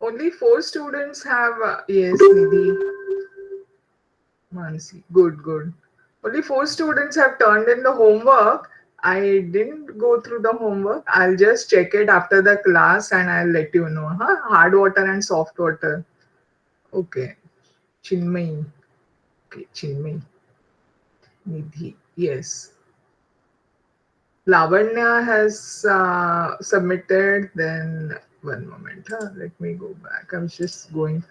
only 4 students have, yes, Nidhi, Mansi. Good, good. Only 4 students have turned in the homework. I didn't go through the homework. I'll just check it after the class and I'll let you know. Huh? Hard water and soft water. Okay. Chinmay. Okay, Chinmay. Nidhi. Yes. Lavanya has submitted. Then one moment. Huh? Let me go back. I'm just going.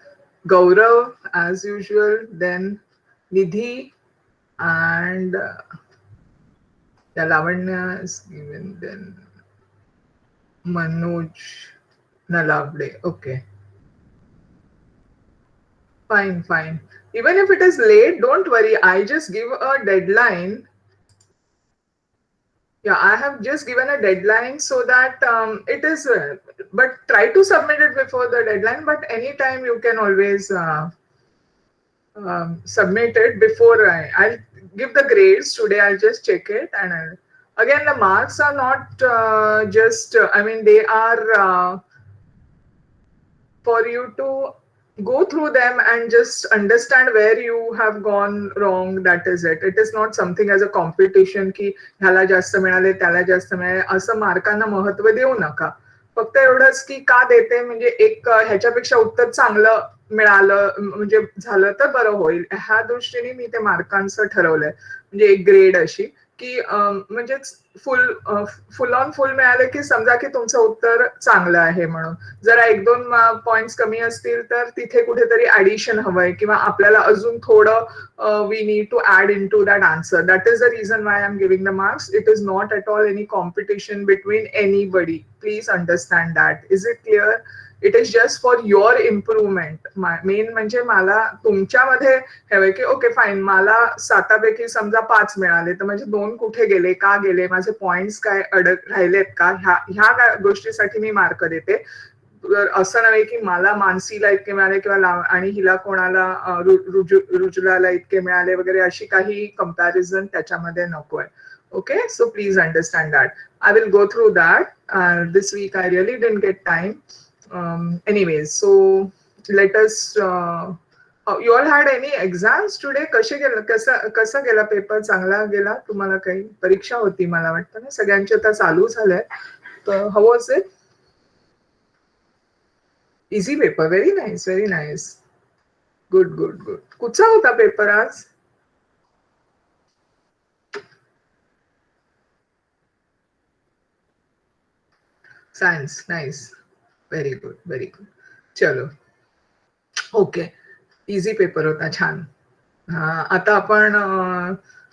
Gaurav, as usual. Then Nidhi and yeah, Lavanya is given. Then Manoj Nalavde. Okay, fine, fine. Even if it is late, don't worry. I just give a deadline. Yeah, I have just given a deadline so that it is, but try to submit it before the deadline. But anytime you can always submit it before I'll give the grades today. I'll just check it and again the marks are not just. I mean they are for you to go through them and just understand where you have gone wrong. That is it. It is not something as a competition की ह्याला जास्त मिळाले त्याला जास्त मिळाले असं मार्कांना महत्व देऊ नका. फक्त एवढंच की का देते म्हणजे एक ह्याच्यापेक्षा उत्तर चांगलं मिळालं म्हणजे झालं तर बरं होईल ह्या दृष्टीने मी ते मार्कांचं ठरवलंय म्हणजे एक ग्रेड अशी की म्हणजे फुल फुल ऑन फुल मिळालं की समजा की तुमचं उत्तर चांगलं आहे म्हणून जरा एक दोन पॉइंट्स कमी असतील तर तिथे कुठेतरी ऍडिशन हवंय किंवा आपल्याला अजून थोडं we need to add in to that answer that is the reason why I am giving the marks it is not at all any competition between anybody please understand that is it clear it is just for your improvement main म्हणजे मला तुमच्यामध्ये हवंय की okay fine मला 7पैकी समजा 5 मिळाले तर म्हणजे 2 कुठे गेले का गेले माझे पॉइंट्स काय अडक राहिलेत का ह्या गोष्टीसाठी मी मार्क देते असं नव्हे की मला मानसीला इतके मिळाले किंवा आणि हिला कोणाला रुजुलाला इतके मिळाले वगैरे अशी काही कंपॅरिझन त्याच्यामध्ये नकोय okay so please understand that I will go through that. This week I really didn't get time. Anyways, so let us. You all had any exams today? कसे गेला कसा गेला पेपर चांगला गेला तुम्हाला काही परीक्षा होती मला वाटतं ना सगळ्यांचे आता चालू झालंय तर how was it? Easy paper. Very nice. Very nice. Good, good, good. कुठचा होता पेपर आज? Science. Nice. Very good. Very good. चलो. ओके. इझी पेपर होता छान. आता आपण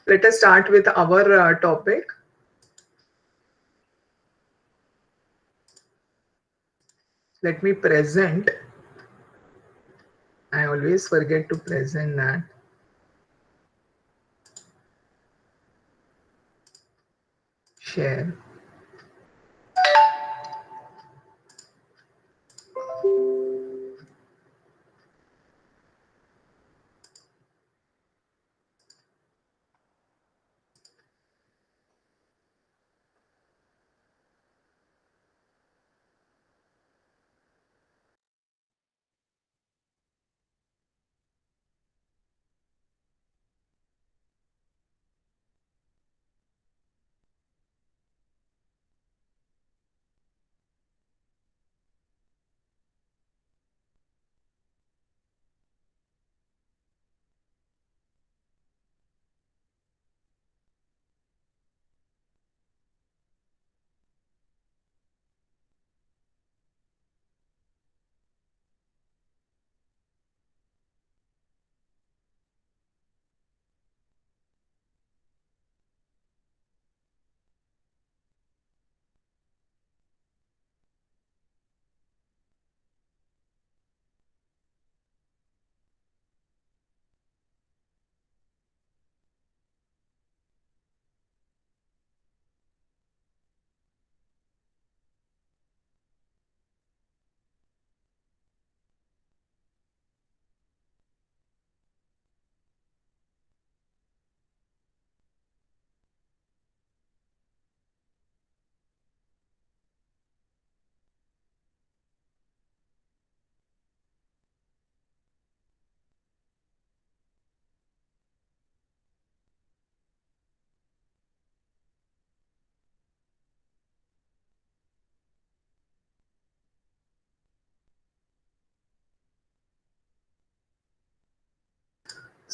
let us start with our topic. Let me present. I always forget to present that. Share.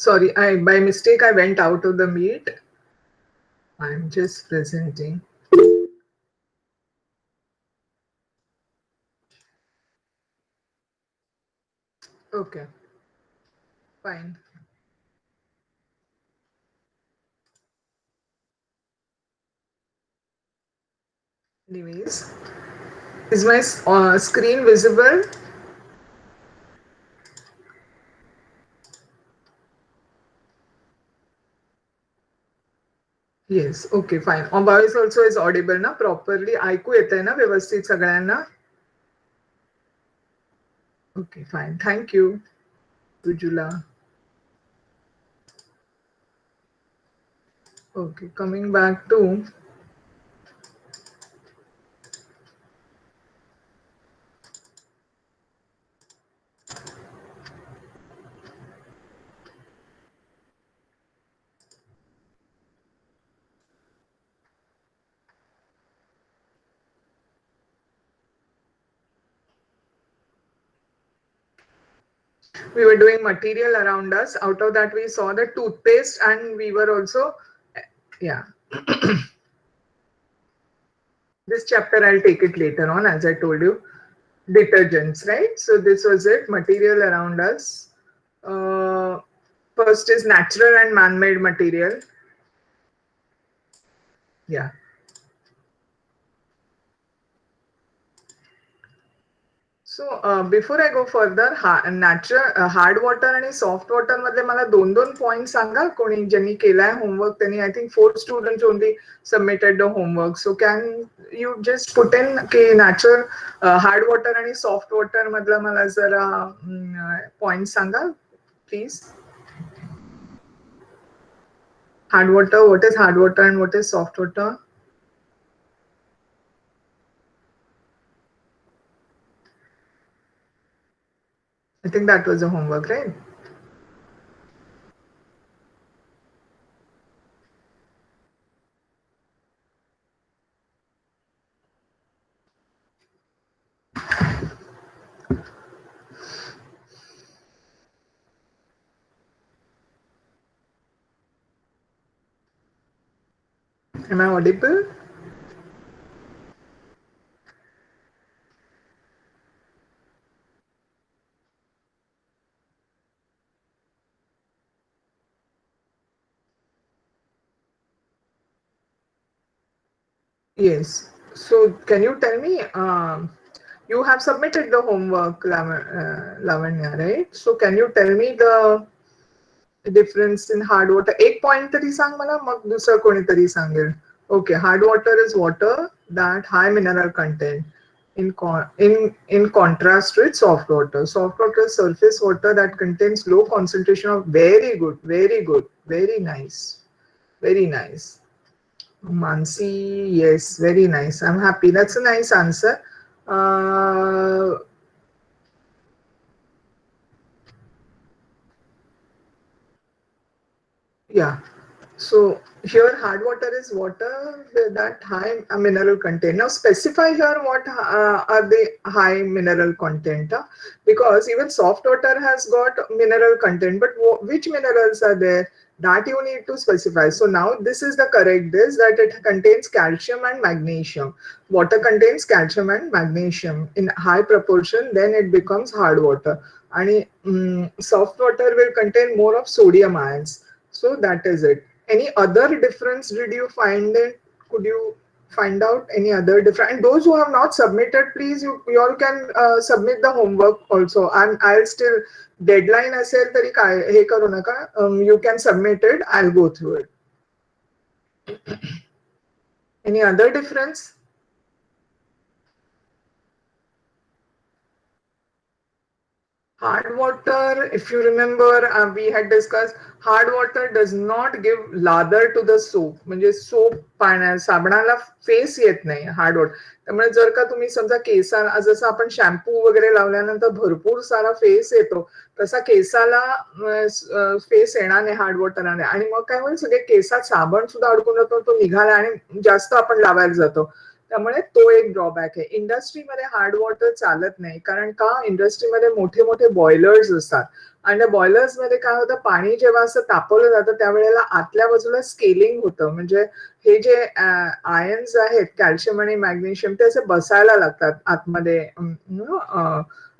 Sorry, I by mistake I went out of the meet. I'm just presenting. Okay, fine. Anyways, is my screen visible? Yes, okay, fine. Voice also is audible ना properly. ऐकू येतंय ना व्यवस्थित सगळ्यांना? Okay, fine. Thank you, Ujula. Okay, coming back to we were doing material around us. Out of that, we saw the toothpaste, and we were also, yeah. This chapter I'll take it later on, as I told you. Detergents, right? So this was it. Material around us. Uh, First is natural and man-made material. Yeah. So before I go further, natural hard water आणि soft water मधले मला दोन दोन point सांगा कोणी ज्यांनी केलाय homework त्यांनी I think 4 students only submitted the homework so can you just put in की नॅचरल हार्ड वॉटर आणि सॉफ्ट वॉटर मधला मला जरा point Sanga please hard water what is hard water and what is soft water I think that was a homework, right? Am I audible? Yes. So can you tell me, you have submitted the homework, Lavanya, right? So can you tell me the difference in hard water? एक point तरी सांग मला, मग दुसरं कोणीतरी सांगेल. Okay, hard water is water that high mineral content. In contrast with soft water. Soft water is surface water that contains low concentration of very good, very good, very nice, very nice. Mansi, yes, very nice. I'm happy. That's a nice answer. Yeah. So here hard water is water with that high mineral content. Now specify here what are the high mineral content, because even soft water has got mineral content, but which minerals are there? That you need to specify. So now this is the correct this that it contains calcium and magnesium. Water contains calcium and magnesium in high proportion, then it becomes hard water. And soft water will contain more of sodium ions. So that is it. Any other difference did you find it? Could you find out any other difference? And those who have not submitted, please you all can submit the homework also. And I'll still deadline असेल तरी काय हे करू नका. You can submit it. I'll go through it. Any other difference? Hard water, if you remember, we had discussed hard water does not give lather to the soap. म्हणजे soap पाण्या साबणाला face येत नाही hard water. त्यामुळे जर का तुम्ही समजा केसाला जसं आपण शॅम्पू वगैरे लावल्यानंतर भरपूर सारा फेस येतो तसा केसाला फेस येणार नाही हार्ड वॉटरने आणि मग काय होईल सगळे केसात साबण सुद्धा अडकून जातो तो निघाला आणि जास्त आपण लावायला जातो. त्यामुळे तो एक ड्रॉबॅक आहे. इंडस्ट्रीमध्ये हार्ड वॉटर चालत नाही कारण का इंडस्ट्रीमध्ये मोठे मोठे बॉयलर्स असतात. आणि बॉयलर्स मध्ये काय होतं, पाणी जेव्हा असं तापवलं जातं त्यावेळेला आतल्या बाजूला स्केलिंग होतं. म्हणजे हे जे आयन्स आहेत कॅल्शियम आणि मॅग्नेशियम ते असे बसायला लागतात आतमध्ये,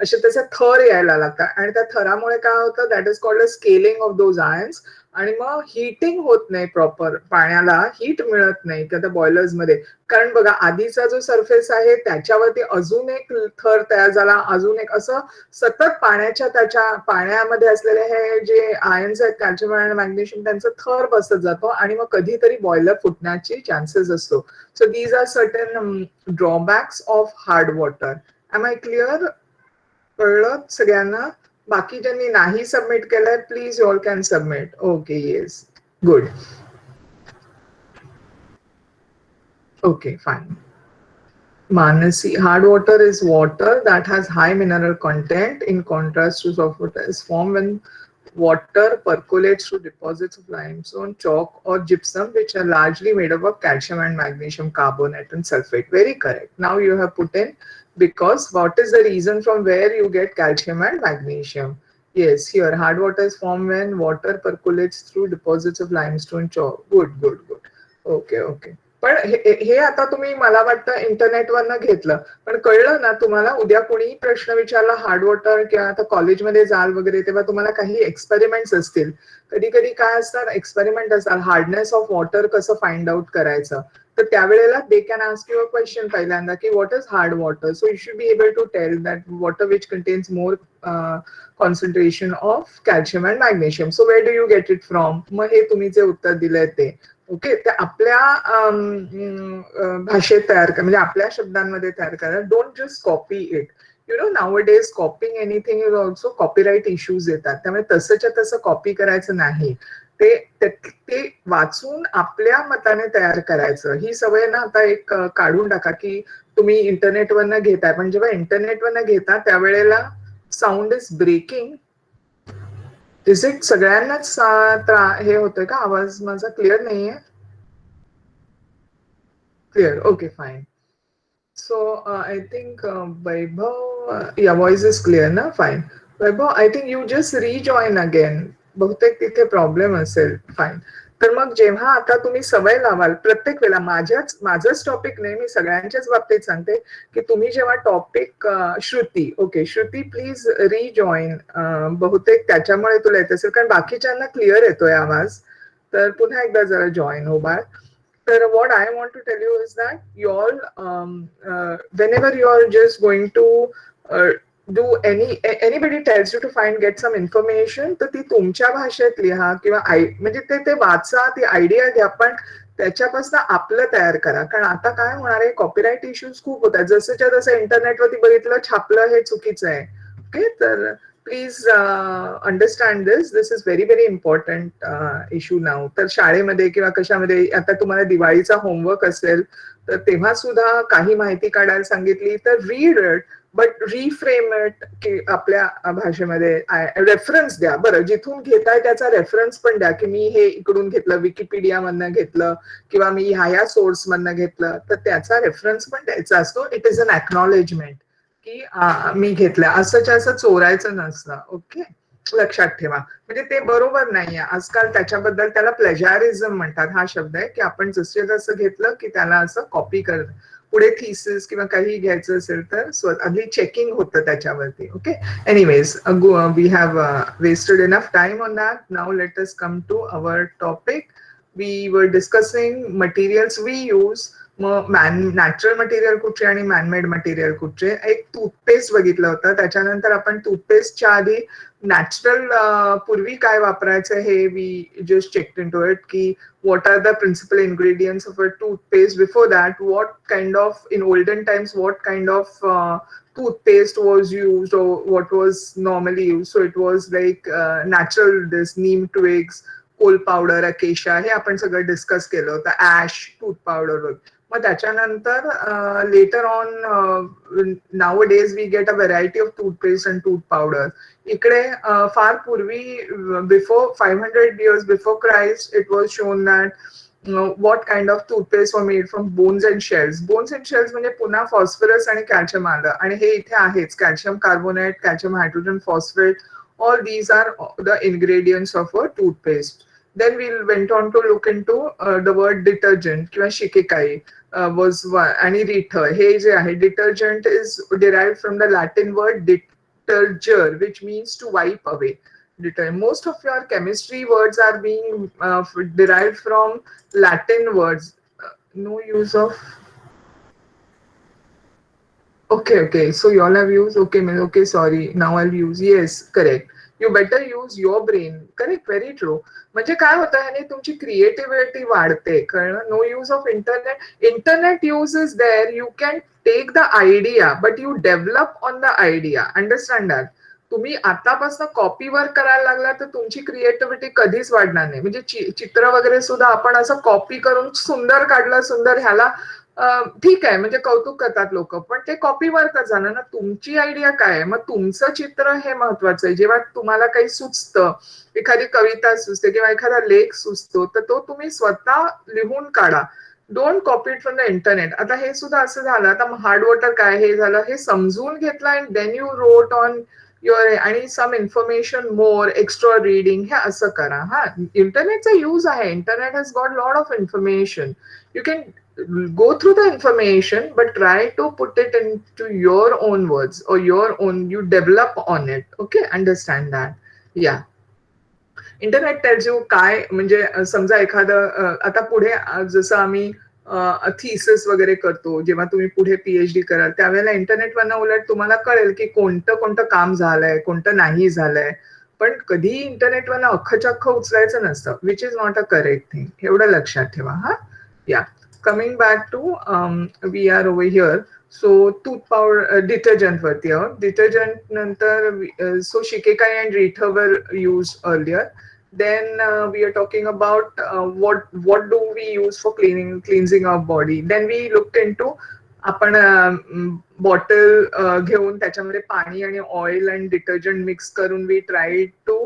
असे त्याचे थर यायला लागतात आणि त्या थरामुळे काय होतं, that is called a scaling of those ions. आणि मग हिटिंग होत नाही, प्रॉपर पाण्याला हीट मिळत नाही त्या बॉयलर्स मध्ये. कारण बघा आधीचा जो सरफेस आहे त्याच्यावरती अजून एक थर तयार झाला, अजून एक, असं सतत त्याच्या पाण्यामध्ये असलेले हे जे आयन्स आहेत कॅल्शियम आणि मॅग्नेशियम त्यांचा थर बसत जातो आणि मग कधीतरी बॉयलर फुटण्याची चान्सेस असतो. So these are certain drawbacks of hard water. Am I clear? कळलं सगळ्यांना? बाकी ज्यांनी नाही सबमिट केलंय please all can submit. Okay, yes, good. Okay, fine. Manasi, hard water is water that has high mineral content in contrast to soft water is formed when water percolates through deposits of limestone, chalk or gypsum which are largely made up of calcium and magnesium carbonate and sulfate. Very correct. Now you have put in because what is the reason from where you get calcium and magnesium? Yes, here hard water is formed when water percolates through deposits of limestone, chalk. Good, good, good. Okay, okay. पण हे आता तुम्ही मला वाटतं इंटरनेटवरनं घेतलं, पण कळलं ना तुम्हाला? उद्या कोणी प्रश्न विचारला हार्ड वॉटर किंवा आता कॉलेजमध्ये जाल वगैरे तेव्हा तुम्हाला काही एक्सपेरिमेंट्स असतील. कधी कधी काय असतात एक्सपेरिमेंट असतात, हार्डनेस ऑफ वॉटर कसं फाइंड आउट करायचं. तर त्यावेळेला they can ask you a question पहिल्यांदा की what is hard water. So you should be able to tell that water which contains more concentration of calcium and magnesium. So where do you get it from. मग हे तुम्ही जे उत्तर दिलंय ते okay, ते आपल्या भाषेत तयार करा, म्हणजे आपल्या शब्दांमध्ये तयार करा. Don't just copy it. You know now days कॉपिंग anything is also copyright issues येतात, त्यामुळे तसंच्या तसं कॉपी करायचं नाही. ते वाचून आपल्या मताने तयार करायचं. ही सवय ना आता एक काढून टाका की तुम्ही इंटरनेटवरनं घेताय, पण जेव्हा इंटरनेटवरनं घेता त्यावेळेला sound is breaking. Is it सगळ्यांनाच हे होतंय का? आवाज माझा क्लिअर नाहीये? Clear, okay, fine. So I think Vaibhav, या व्हॉइस इज क्लिअर ना? Fine. Vaibhav, I think you just rejoin again. बहुतेक तिथे प्रॉब्लेम असेल. फाईन. तर मग जेव्हा आता तुम्ही सवय लावाल प्रत्येक वेळेला, माझंच टॉपिक नाही, मी सगळ्यांच्याच बाबतीत सांगते की तुम्ही जेव्हा topic, Shruti, okay Shruti please rejoin. बहुतेक त्याच्यामुळे तुला येत असेल, कारण बाकीच्यांना क्लिअर येतोय आवाज. तर पुन्हा एकदा जरा जॉईन हो बाळ. तर what I want to tell you is that you all, whenever you are just going to uh, do anybody tells you to get some information, तर ती तुमच्या भाषेत लिहा किंवा म्हणजे ते वाचा, ती आयडिया घ्या, पण त्याच्यापासून आपलं तयार करा. कारण आता काय होणार आहे, कॉपीराईट इश्यूज खूप होतात. जसंच्या तसं इंटरनेटवरती बघितलं, छापलं, हे चुकीचं आहे. ओके, तर please understand this is very very important issue now. तर शाळेमध्ये किंवा कशामध्ये आता तुम्हाला दिवाळीचा होमवर्क असेल तर तेव्हा सुद्धा काही माहिती काढायला सांगितली तर read it, but reframe it की आपल्या भाषेमध्ये. रेफरन्स द्या, बरं जिथून घेताय त्याचा रेफरन्स पण द्या की मी हे इकडून घेतलं, विकिपीडिया मधनं घेतलं किंवा मी ह्या सोर्स मधनं घेतलं, तर त्याचा रेफरन्स पण द्यायचा असतो. इट इज अन एक्नॉलेजमेंट की मी घेतलं, असंच्या असं चोरायचं नसतं. ओके, लक्षात ठेवा. म्हणजे ते बरोबर नाहीये आजकाल. त्याच्याबद्दल त्याला प्लेजॅरिझम म्हणतात, हा शब्द आहे की आपण जसं जसं घेतलं की त्याला असं कॉपी कर. पुढे थिसिस किंवा काही घ्यायचं असेल तर आधी चेकिंग होतं त्याच्यावरती. Okay, anyways, we have wasted enough time on that. Now let us come to our topic. We were discussing materials we use. मग नॅचरल मटेरियल कुठचे आणि मॅनमेड मटेरियल कुठचे. एक टूथपेस्ट बघितलं होतं, त्याच्यानंतर आपण टूथपेस्टच्या आधी नॅचरल पूर्वी काय वापरायचं हे we just check into it की what are the principal ingredients of a toothpaste. Before that, what kind of, in olden times, what kind of toothpaste was used or what was normally used. So it was like natural, this neem twigs, coal powder, acacia, हे आपण सगळं discuss केलं होतं. Ash, tooth powder. मग त्याच्यानंतर later on nowadays we get a variety of toothpaste and tooth powder. इकडे फार पूर्वी, before 500 years before Christ, it was shown that what kind of toothpaste were made from bones and shells. Bones and shells म्हणजे पुन्हा phosphorus आणि calcium आलं, आणि हे इथे आहेच, calcium carbonate, calcium hydrogen phosphate, All these are the ingredients of a toothpaste. Then we went on to look into the word detergent किंवा shikakai was one. आणि रिठ हे जे आहे detergent is derived from the Latin word deterger, which means to wipe away. Most of your chemistry words are being derived from Latin words. No use of. Okay. So you all have used. Okay. Sorry. Now I'll use. Yes, correct. You better use your brain. Correct. Very true. म्हणजे काय होतं ह्याने तुमची creativity वाढते. कळलं? No use of internet use is there. You can take the idea but you develop on the idea. Understand that. तुम्ही आतापासून copy work करायला लागला तर तुमची क्रिएटिव्हिटी कधीच वाढणार नाही. म्हणजे चित्र वगैरे सुद्धा आपण असं कॉपी करून सुंदर काढलं, सुंदर ह्याला ठीक आहे, म्हणजे कौतुक करतात लोक, पण ते कॉपी वर्कच झालं ना. तुमची आयडिया काय आहे, मग तुमचं चित्र हे महत्वाचं आहे. जेव्हा तुम्हाला काही सुचतं, एखादी कविता सुचते किंवा एखादा लेख सुचतो, तर तो तुम्ही स्वतः लिहून काढा. Don't copy it from the internet. आता हे सुद्धा असं झालं, आता हार्ड वॉटर काय हे झालं, हे समजून घेतलं and then you wrote on your आणि some information more extra reading, हे असं करा. हा, इंटरनेटचा यूज आहे. Internet has got lot of information. You can go through the information but try to put it into your own words or your own, you develop on it. Okay, understand that. Yeah, internet tells you काय, म्हणजे समजा एखादं आता पुढे जसं आम्ही thesis वगैरे करतो, जेव्हा तुम्ही पुढे पीएचडी कराल त्यावेळेला इंटरनेटवरनं उलट तुम्हाला कळेल की कोणतं कोणतं काम झालंय, कोणतं नाही झालंय. पण कधी इंटरनेटवरनं अख्खच्या अख्खं उचलायचं नसतं, which is not a correct thing. एवढं लक्षात ठेवा. हा, या coming back to we are over here. So tooth powder detergent वरती आहोत. detergent नंतर so shikakai and रीठ were used earlier. Then we are talking about what do we use for cleansing our body. Then we looked into आपण bottle घेऊन त्याच्यामध्ये पाणी आणि oil आणि detergent mix करून we try to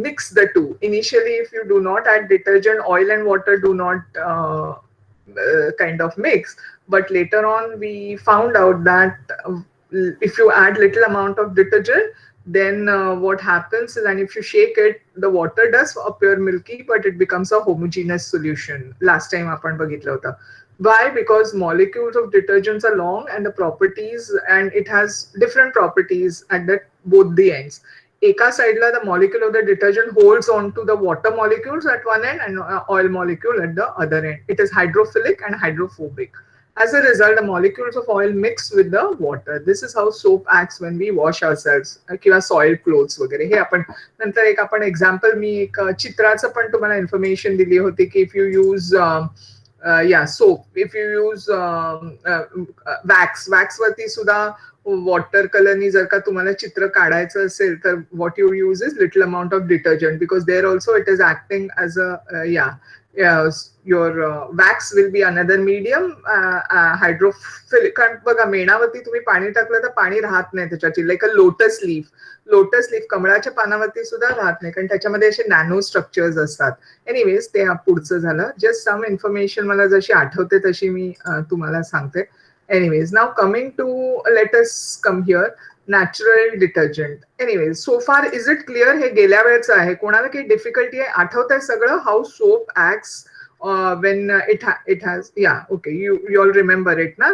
mix the two. Initially, if you do not add detergent, oil and water do not kind of mix. But later on, we found out that if you add little amount of detergent, then what happens is, and if you shake it, the water does appear milky, but it becomes a homogeneous solution. Last time आपण बघितलं होतं. Why? Because molecules of detergents are long and the properties, and it has different properties at both the ends. एका साइडला the molecule of the detergent holds on to the water molecules at one end and oil molecule at the other end. It is hydrophilic and hydrophobic. As a result, the molecules of oil mix with the water. This is how soap acts when we wash ourselves किंवा soil clothes वगैरे. हे आपण नंतर एक आपण example, मी एक चित्राचं पण तुम्हाला information दिली होती की if you use soap, if you use wax वरती सुद्धा वॉटर कलरनी जर का तुम्हाला चित्र काढायचं असेल तर what you use is little amount of detergent, because there also it is acting as a your wax will be another medium. Hydrophilic, कारण बघा मेणावरती तुम्ही पाणी टाकलं तर पाणी राहत नाही त्याच्याची, लाईक अ लोटस लीफ कमळाच्या पानावरती सुद्धा राहत नाही, कारण त्याच्यामध्ये असे नॅनो स्ट्रक्चर्स असतात. एनिवेज, ते पुढचं झालं. जस्ट सम इन्फॉर्मेशन मला जशी आठवते तशी मी तुम्हाला सांगते. Anyways, now coming to, let us come here, natural detergent. Anyways, so far is it clear? हे गेल्या वेळेचं आहे. कोणाला काही डिफिकल्टी आहे? आठवत आहे सगळं? How soap acts when it has, yeah, okay, you all remember it ना?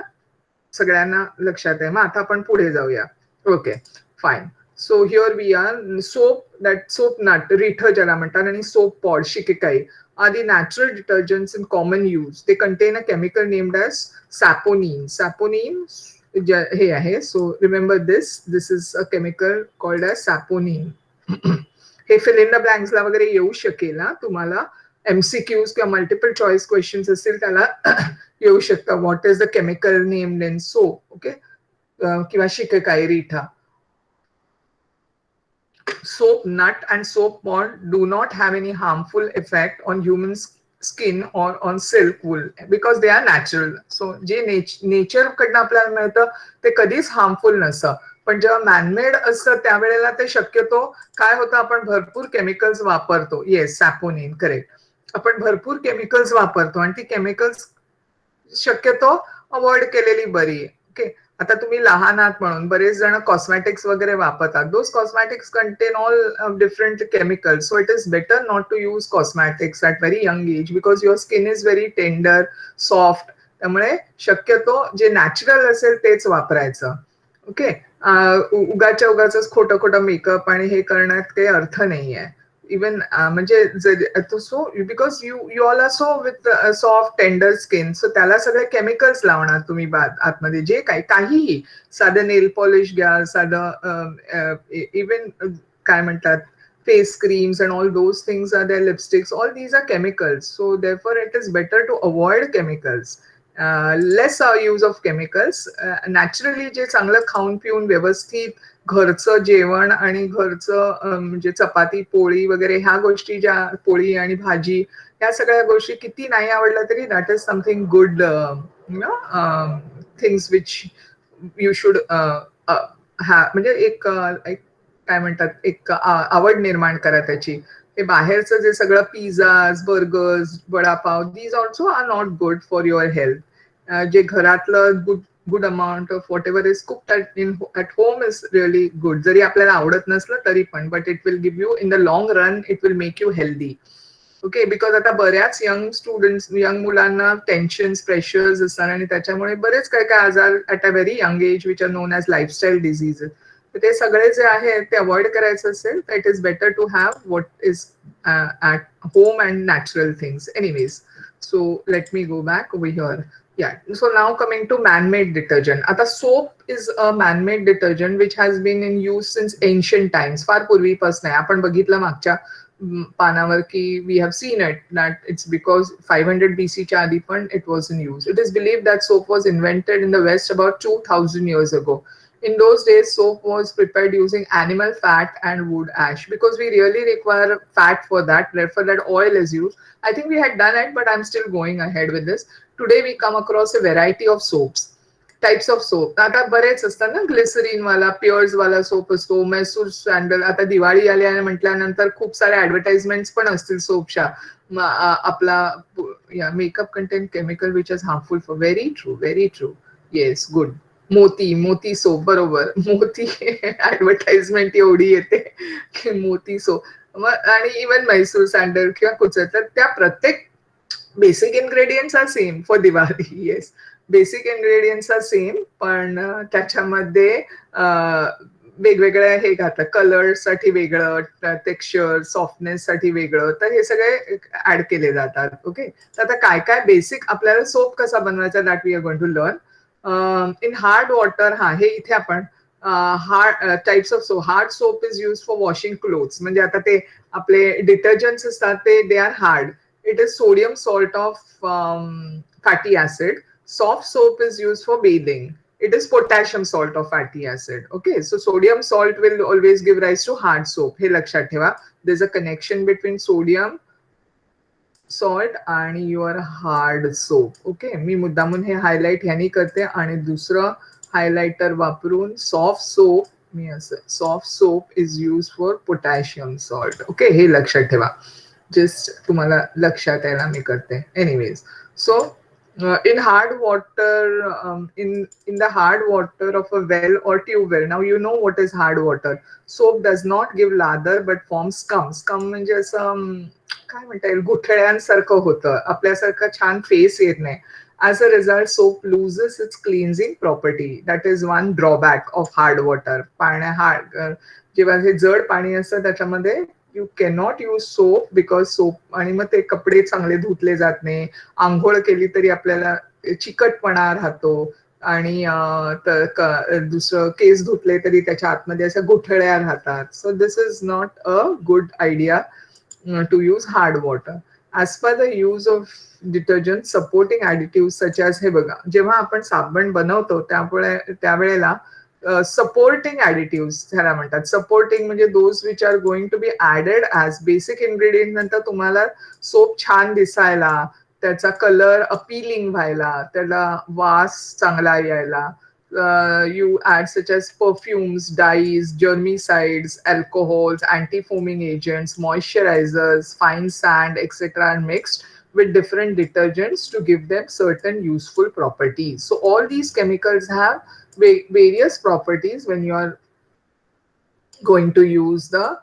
सगळ्यांना लक्षात आहे. मग आता आपण पुढे जाऊया. Okay, fine. So here we are. Soap nut, रीठ ज्याला म्हणतात, आणि soap pod, shikakai are the natural detergents in common use. They contain a chemical named as saponin. Saponin हे आहे. So remember this. This is a chemical called as saponin. Hey fill in the blanks ला वगैरे येऊ शकेल ना तुम्हाला. MCQs किंवा multiple choice questions असतील त्याला येऊ शकतं. What is the chemical named in soap? Okay, किंवा शिकेकाई, रीठा. Soap nut and soap pod do not have any harmful effect on human skin or on silk wool because they are natural. So J nature कडनं आपल्याला मिळतं ते कधीच harmful नसतं. पण जेव्हा man-made असतं त्यावेळेला ते शक्यतो काय होतं, आपण भरपूर केमिकल्स वापरतो. Yes, saponin, correct. आपण भरपूर केमिकल्स वापरतो आणि ती केमिकल्स शक्यतो अवॉइड केलेली बरी आहे. ओके, आता तुम्ही लहान आहात म्हणून बरेच जण कॉस्मॅटिक्स वगैरे वापरतात. Those cosmetics contain all different chemicals. So it is better not to use cosmetics at very young age because your skin is very tender, soft. त्यामुळे शक्यतो जे नॅचरल असेल तेच वापरायचं. ओके. उगाच्या उगाच खोटं खोटं मेकअप आणि हे करण्यात काही अर्थ नाहीये. इवन म्हणजे so because you you all are so with soft tender skin, so त्याला सगळे केमिकल्स लावणार तुम्ही आतमध्ये जे काहीही. साधं नेल पॉलिश घ्या, साधं इवन काय म्हणतात face creams and all those things are their lipsticks, all these are chemicals, so therefore it is better to avoid chemicals. Less use of chemicals. Naturally जे चांगलं खाऊन पिऊन व्यवस्थित घरचं जेवण आणि घरचं म्हणजे चपाती पोळी वगैरे ह्या गोष्टी, ज्या पोळी आणि भाजी या सगळ्या गोष्टी किती नाही आवडल्या तरी that is something good, you know, things which you should म्हणजे एक काय म्हणतात एक आवड निर्माण करा त्याची. हे बाहेरचं जे सगळं pizzas, burgers, vada pav, these also are not good for your health. जे घरातलं good amount of whatever is cooked at home is really good. जरी आपल्याला आवडत नसलं तरी पण, but it will give you in the long run, it will make you healthy. Okay. Because आता बऱ्याच यंग मुलांना टेन्शन्स, प्रेशर्स असतात आणि त्याच्यामुळे बरेच काय काय आजार at a very young age which are known as lifestyle diseases. तर ते सगळे जे आहे ते अवॉइड करायचं असेल तर it is better to have what is at home and natural things. Anyways, so let me go back over here. Yeah. So now coming to man-made detergent. आता soap is a man-made detergent which has been in use since ancient times. फार पूर्वीपासून आहे. आपण बघितलं मागच्या पानावर की we have seen it that it's because 500 BC च्या आधी पण it was in use. It is believed that soap was invented in the West about 2000 years ago. In those days, soap was prepared using animal fat and wood ash because we really require fat for that. Therefore, that oil is used. I think we had done it, but I'm still going ahead with this. Today we come across a variety of soaps, types of soap. आता बरेच असतात ना, glycerine वाला, प्युअर्स वाला soap असतो, Mysore sandal. आता दिवाळी आली आणि म्हटल्यानंतर खूप साऱ्या ऍडव्हर्टाइजमेंट्स पण असतील सोपच्या. आपला makeup content chemical which is harmful for. Very true, very true. Yes, good. मोती सोप, बरोबर. मोती ऍडव्हर्टाइजमेंट एवढी येते की मोती सोप. आणि इवन मैसूर सॅन्डल किंवा कुच, तर त्या प्रत्येक basic ingredients are same for Diwali. Yes, basic ingredients are same, पण त्याच्यामध्ये वेगवेगळ्या हे घातलं. कलर साठी वेगळं, टेक्स्चर, सॉफ्टनेस साठी वेगळं, तर हे सगळे ऍड केले जातात. ओके. तर आता काय काय बेसिक आपल्याला सोप कसा बनवायचा that we are going to learn. In hard water, हा हे इथे आपण hard types of soap. Hard soap is use for washing clothes. म्हणजे आता ते आपले डिटर्जंट्स असतात ते they are hard. It is sodium salt of fatty acid. Soft soap is used for bathing. It is potassium salt of fatty acid. Okay, so sodium salt will always give rise to hard soap. हे लक्षात ठेवा. There's a connection between sodium salt and your hard soap. Okay, मी मुद्दामून हे highlight ह्यानी करते आणि दुसरं highlighter वापरून soft soap, मी असं soft soap is use for potassium salt. Okay, हे लक्षात ठेवा. जस्ट तुम्हाला लक्षात यायला मी करते. Anyways, so in hard water, in the hard water of a well or tube well. Now you know what is hard water. Soap does not give lather but forms scum. Scum म्हणजे असं काय म्हणता येईल, गुठळ्यांसारखं होतं, आपल्यासारखं छान face येत नाही. As a result, soap loses its cleansing property. That is one drawback of hard water. जेव्हा हे जड पाणी असतं त्याच्यामध्ये you cannot use soap because soap, आणि मग ते कपडे चांगले धुतले जात नाही. आंघोळ केली तरी आपल्याला चिकटपणा राहतो आणि दुसरं केस धुतले तरी त्याच्या आतमध्ये अशा गुठळ्या राहतात. So this is not a good idea to use hard water. As per the use of detergent supporting additive such as, हे बघा, जेव्हा आपण साबण बनवतो त्यावेळेला सपोर्टिंग ऍडिटिव्ह ह्याला म्हणतात. सपोर्टिंग म्हणजे those which are going to be added as basic ingredient. नंतर तुम्हाला सोप छान दिसायला, त्याचा कलर अपीलिंग व्हायला, त्याला वास चांगला यायला. You add such as perfumes, dyes, germicides, alcohols, anti-foaming agents, moisturizers, fine sand, etc. are mixed with different detergents to give them certain useful properties. So all these chemicals have various properties when you are going to use the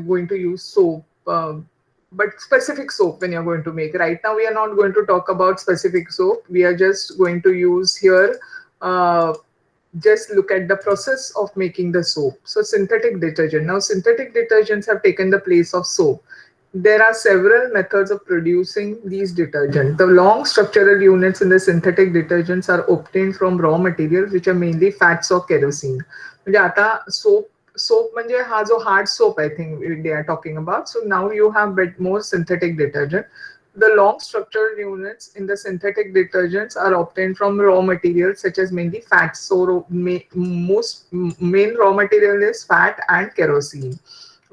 going to use soap, but specific soap when you're going to make. Right now we are not going to talk about specific soap, we are just going to use here, uh, just look at the process of making the soap. So synthetic detergent, now synthetic detergents have taken the place of soap. There are several methods of producing these detergents. The long structural units in the synthetic detergents are obtained from raw materials which are mainly fats or kerosene. म्हणजे आता soap म्हणजे हा जो hard soap I think they are talking about. So now you have bit more synthetic detergent. The long structural units in the synthetic detergents are obtained from raw materials such as mainly fats. So most main raw material is fat and kerosene.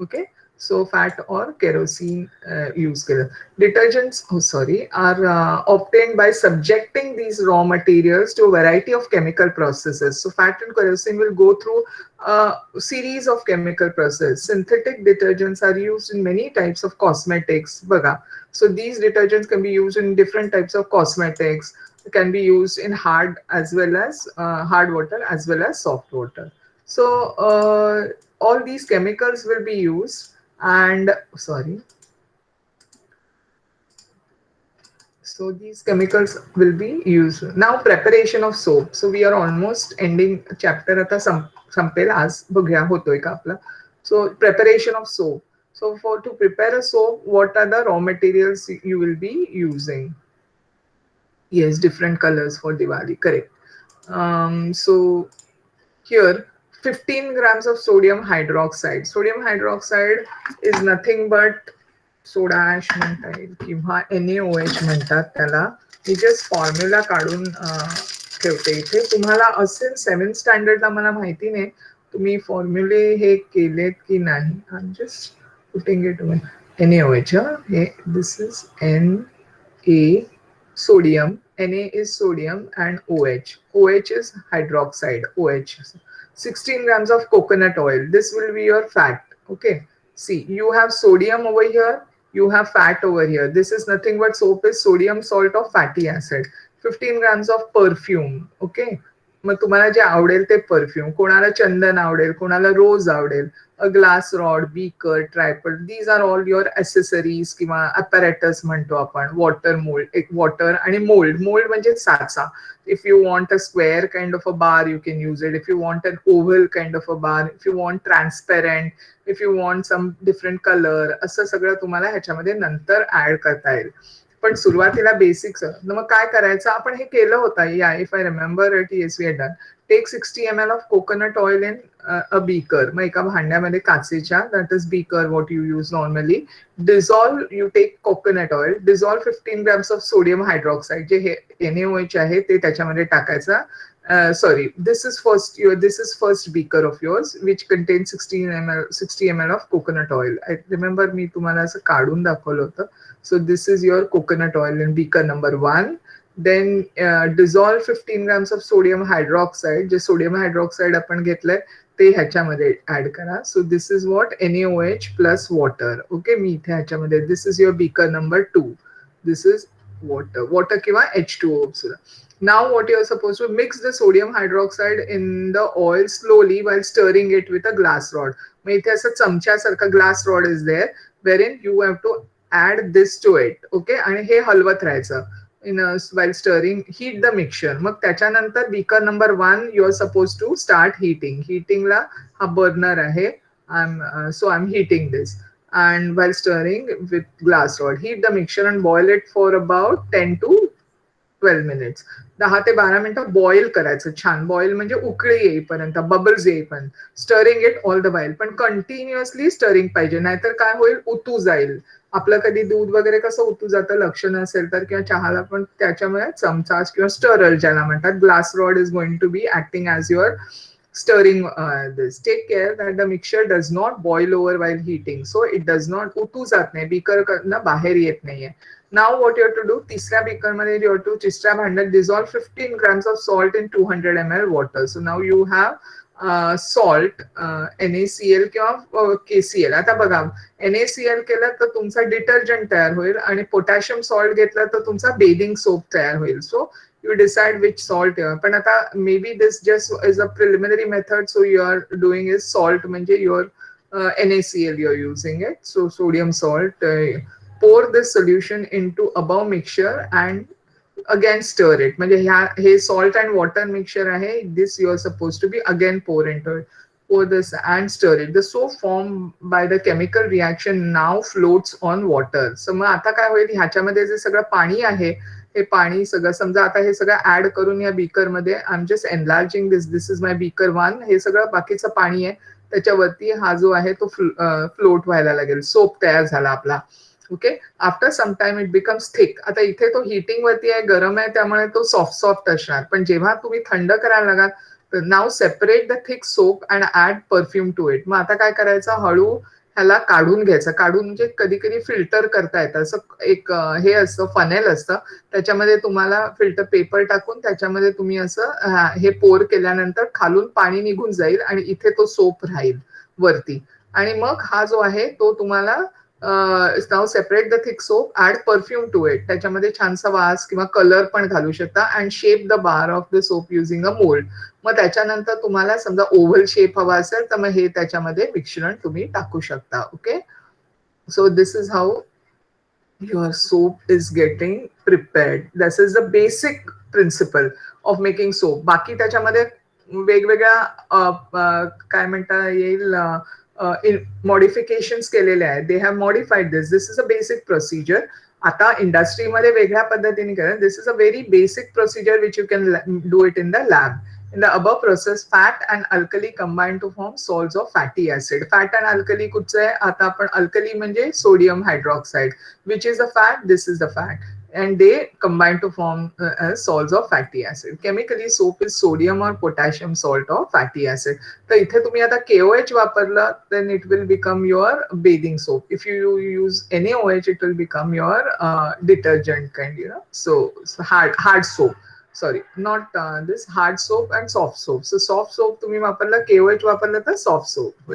Okay, so fat or kerosene use killer detergents, oh sorry, are obtained by subjecting these raw materials to a variety of chemical processes. So fat and kerosene will go through a series of chemical processes. Synthetic detergents are used in many types of cosmetics baga. So these detergents can be used in different types of cosmetics, can be used in hard as well as hard water as well as soft water. So all these chemicals will be used, and sorry, so these chemicals will be used. Now preparation of soap. So we are almost ending chapter आता संपेल आज, बघूया होतोय का आपला. So preparation of soap. So for to prepare a soap, what are the raw materials you will be using? Yes, different colors for Diwali, correct. So here 15 grams of sodium hydroxide. Sodium hydroxide is nothing but soda ash म्हणता येईल किंवा NaOH म्हणतात त्याला. मी just formula काढून ठेवते इथे. तुम्हाला असेल 7th स्टँडर्डला, मला माहिती नाही तुम्ही फॉर्म्युले हे केलेत की नाही. I am just putting it NaOH. हे this is Na sodium. Na is sodium and OH. OH is hydroxide. OH. 16 grams of coconut oil. This will be your fat. Okay. See, you have sodium over here, you have fat over here. This is nothing but soap is sodium, salt or fatty acid. 15 grams of perfume. Okay. मग तुम्हाला जे आवडेल ते perfume, कोणाला चंदन आवडेल, कोणाला rose आवडेल, a glass rod, beaker, tripod, these are all your accessories किंवा apparatus म्हणतो आपण. वॉटर मोल्ड, एक वॉटर आणि मोल्ड. मोल्ड म्हणजे साचा. If you want a square kind of a bar, you can use it. If you want an oval kind of a bar, if you want transparent, if you want some different color, असं सगळं तुम्हाला ह्याच्यामध्ये नंतर add करता येईल. पण सुरुवातीला basics. मग काय करायचं, आपण हे केलं होतं या, if I remember it, yes we had done. Take 60 ml of coconut oil in a beaker. मग एका भांड्यामध्ये काचेच्या, that is beaker what you use normally. Dissolve, you take coconut oil, dissolve 15 grams of sodium hydroxide, जे हे NaOH आहे ते त्याच्यामध्ये टाकायचं. Sorry, this is first beaker of yours which contains 60 ml of coconut oil. I remember मी तुम्हाला असं काढून दाखवलं होतं. So this is your coconut oil in beaker number 1. Then dissolve 15 grams of sodium hydroxide. J sodium hydroxide आपण घेतलंय ते ह्याच्यामध्ये add करा. So this is what NaOH plus water. Okay, मी इथे ह्याच्यामध्ये, this is your beaker number 2. This is water किंवा H2O. Now what you are supposed to mix the sodium hydroxide in the oil slowly while stirring it with a glass rod. मग इथे असं चमच्यासारखा glass rod is there wherein you have to add this to it. Okay, आणि हे हलवत राहायचं while stirring. Heat the mixture. मग त्याच्यानंतर beaker number 1 you are supposed to start heating. Heatingला हा burner आहे. I'm heating this. And while stirring with glass rod, heat the mixture and boil it for about 10 to 12 minutes. 10 ते 12 मिनिटं boil करायचं. छान boil म्हणजे उकळी येईपर्यंत, बबल्स येईपर्यंत. स्टरिंग इट ऑल द वाईल, पण कंटिन्युअसली स्टरिंग पाहिजे, नाहीतर काय होईल, उतू जाईल. आपलं कधी दूध वगैरे कसं उतू जातं लक्ष नसेल तर, किंवा चहाला पण त्याच्यामुळे चमचा किंवा स्टरर ज्याला म्हणतात, glass rod is going to be acting as your stirring this. Take care that the mixture does not boil over while heating. So it does not उतू जात नाही, बीकर कडनं बाहेर येत नाहीये. Now what you have to do, तिसऱ्या beaker मध्ये you have to तिसऱ्या भांड्यात dissolve 15 grams of salt in 200 ml water. So now you have salt, NaCl किंवा KCl. आता बघा, NaCl केलं तर तुमचा डिटर्जंट तयार होईल आणि पोटॅशियम सॉल्ट घेतला तर तुमचा बेदिंग सोप तयार होईल. सो you decide which salt you are. पण आता maybe this just is a preliminary method, so you are doing is salt म्हणजे your NaCl you're using it, so sodium salt. Pour this solution into above mixture and again stir it. म्हणजे हे salt and water mixture आहे, this you are supposed to be again pour into it. Pour this and stir it. The soap formed by the chemical reaction now floats on water. So मग आता काय होईल, ह्याच्यामध्ये जे सगळं पाणी आहे, हे पाणी सगळं समजा आता हे सगळं ऍड करून या बीकर मध्ये, I am just enlarging this is my beaker 1. हे सगळं बाकीचं पाणी आहे, त्याच्यावरती हा जो आहे तो फ्लोट व्हायला लागेल. सोप तयार झाला आपला. Okay. After some time it becomes thick. आता इथे तो हिटिंग वरती आहे, गरम आहे, त्यामुळे तो सॉफ्ट सॉफ्ट असणार. पण जेव्हा तुम्ही थंड करायला लागाल, now separate the thick soap and add perfume to it. मग आता काय करायचं, हळू ह्याला काढून घ्यायचं. काढून म्हणजे कधी कधी फिल्टर करता येतं. असं एक हे असतं, फनेल असतं, त्याच्यामध्ये तुम्हाला फिल्टर पेपर टाकून त्याच्यामध्ये तुम्ही असं हे पोर केल्यानंतर खालून पाणी निघून जाईल आणि इथे तो सोप राहील वरती. आणि मग हा जो आहे तो तुम्हाला now separate the thick soap, add perfume to it. त्याच्यामध्ये छानसा वास किंवा कलर पण घालू शकता. And shape the bar of the soap using a mould. मग त्याच्यानंतर तुम्हाला समजा ओव्हल शेप हवा असेल तर मग हे त्याच्यामध्ये मिश्रण तुम्ही टाकू शकता. Okay. So this is how your soap is getting prepared. This is the basic principle of making soap. बाकी त्याच्यामध्ये वेगवेगळ्या काय म्हणता येईल मॉडिफिकेशन्स केलेले आहेत. They have modified this is a basic procedure. आता इंडस्ट्रीमध्ये वेगळ्या पद्धतीने करा. This is a very basic procedure which you can do it in the lab. In the above process, fat and alkali combine to form salts of fatty acid. Fat and alkali कुठचं आहे, आता आपण alkali म्हणजे sodium hydroxide, which is the fat, this is the fat, and they combine to form salts of fatty acid. Chemically, soap is sodium or potassium salt of fatty acid. तर इथे तुम्ही आता KOH वापरलं, then it will become your bathing soap. If you use NaOH, it will become your detergent kind, so hard soap. Sorry, not this hard soap and soft soap. So soft soap तुम्ही वापरलं, KOH वापरलं तर soft soap.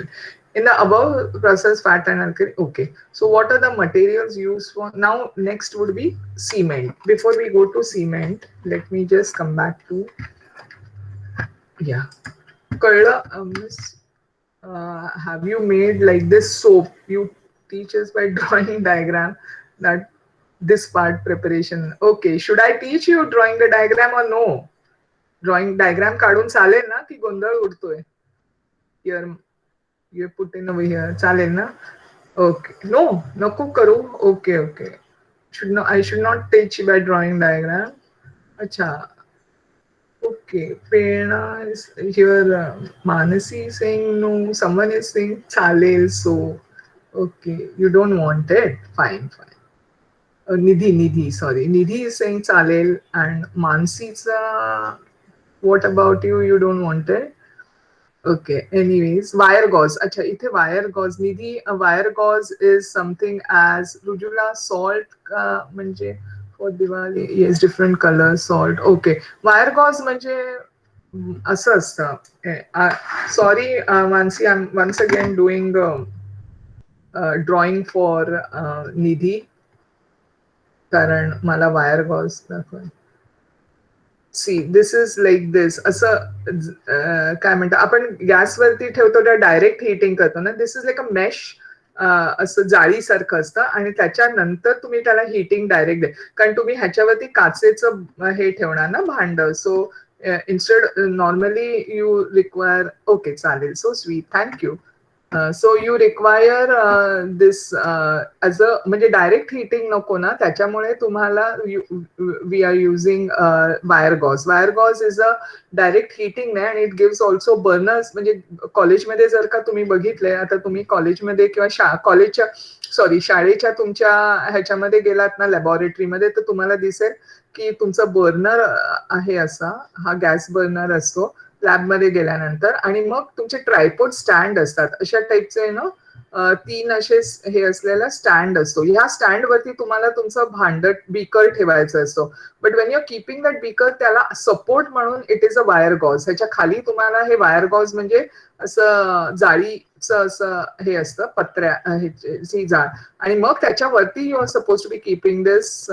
In the above process, fat and alkali. Okay. So what are the materials used for? Now next would be cement. Before we go to cement, let me just come back to कळलं. Have you made like this soap? You teach us by drawing diagram that this part preparation. Okay, should I teach you drawing the diagram or no? Drawing diagram काढून चालेल ना, की गोंधळ उडतोय? Here you put in over here. चालेल ना? Okay. No, नको करू. Okay. I should not teach by drawing diagram. अच्छा. Okay. Prerna is here. Manasi is saying no. Someone is saying चालेल. So okay, you don't want it. Fine. Nidhi, sorry. Nidhi is saying Chalel, and Mansi's what about you? You don't want it? Okay. Anyways, wire gauze. Acha, ithe wire gauze. Nidhi, a wire gauze is something as Rujula salt manje for Diwali. Yes, different colors salt. Okay. Wire gauze manje असं असतं. Sorry, Mansi, I'm once again doing drawing for Nidhi. कारण मला wire gauge दाखव. See this is like this. असं काय म्हणतात आपण गॅसवरती ठेवतो त्या डायरेक्ट हिटिंग करतो ना, this is like a mesh. असं जाळीसारखं असतं आणि त्याच्यानंतर तुम्ही त्याला हिटिंग डायरेक्ट दे, कारण तुम्ही ह्याच्यावरती काचेचं हे ठेवणार ना भांड. So instead normally you require. Okay चालेल. So sweet. Thank you. So you require this as a म्हणजे डायरेक्ट हिटिंग नको ना, त्याच्यामुळे तुम्हाला we are using wire gauze. Wire gauze is a direct heating नाही, आणि इट गिव्स ऑल्सो बर्नर्स. म्हणजे कॉलेजमध्ये जर का तुम्ही बघितलंय, आता तुम्ही कॉलेजमध्ये किंवा कॉलेजच्या शाळेच्या तुमच्या ह्याच्यामध्ये गेलात ना लॅबोरेटरीमध्ये, तर तुम्हाला दिसेल की तुमचा बर्नर आहे असा, हा गॅस बर्नर असतो लॅबमध्ये गेल्यानंतर, आणि मग तुमचे ट्रायपॉड स्टँड असतात अशा टाईपचे ना, 3 असे हे असलेला स्टँड असतो. ह्या स्टँड वरती तुम्हाला तुमचं भांड बीकर ठेवायचं असतो. But when you are keeping that beaker, त्याला सपोर्ट म्हणून it is a wire gauze. ह्याच्या खाली तुम्हाला हे वायर गॉज म्हणजे असं जाळीचं असं हे असतं, पत्र्या ह्याची जाळ, आणि मग त्याच्यावरती you are supposed to be keeping this.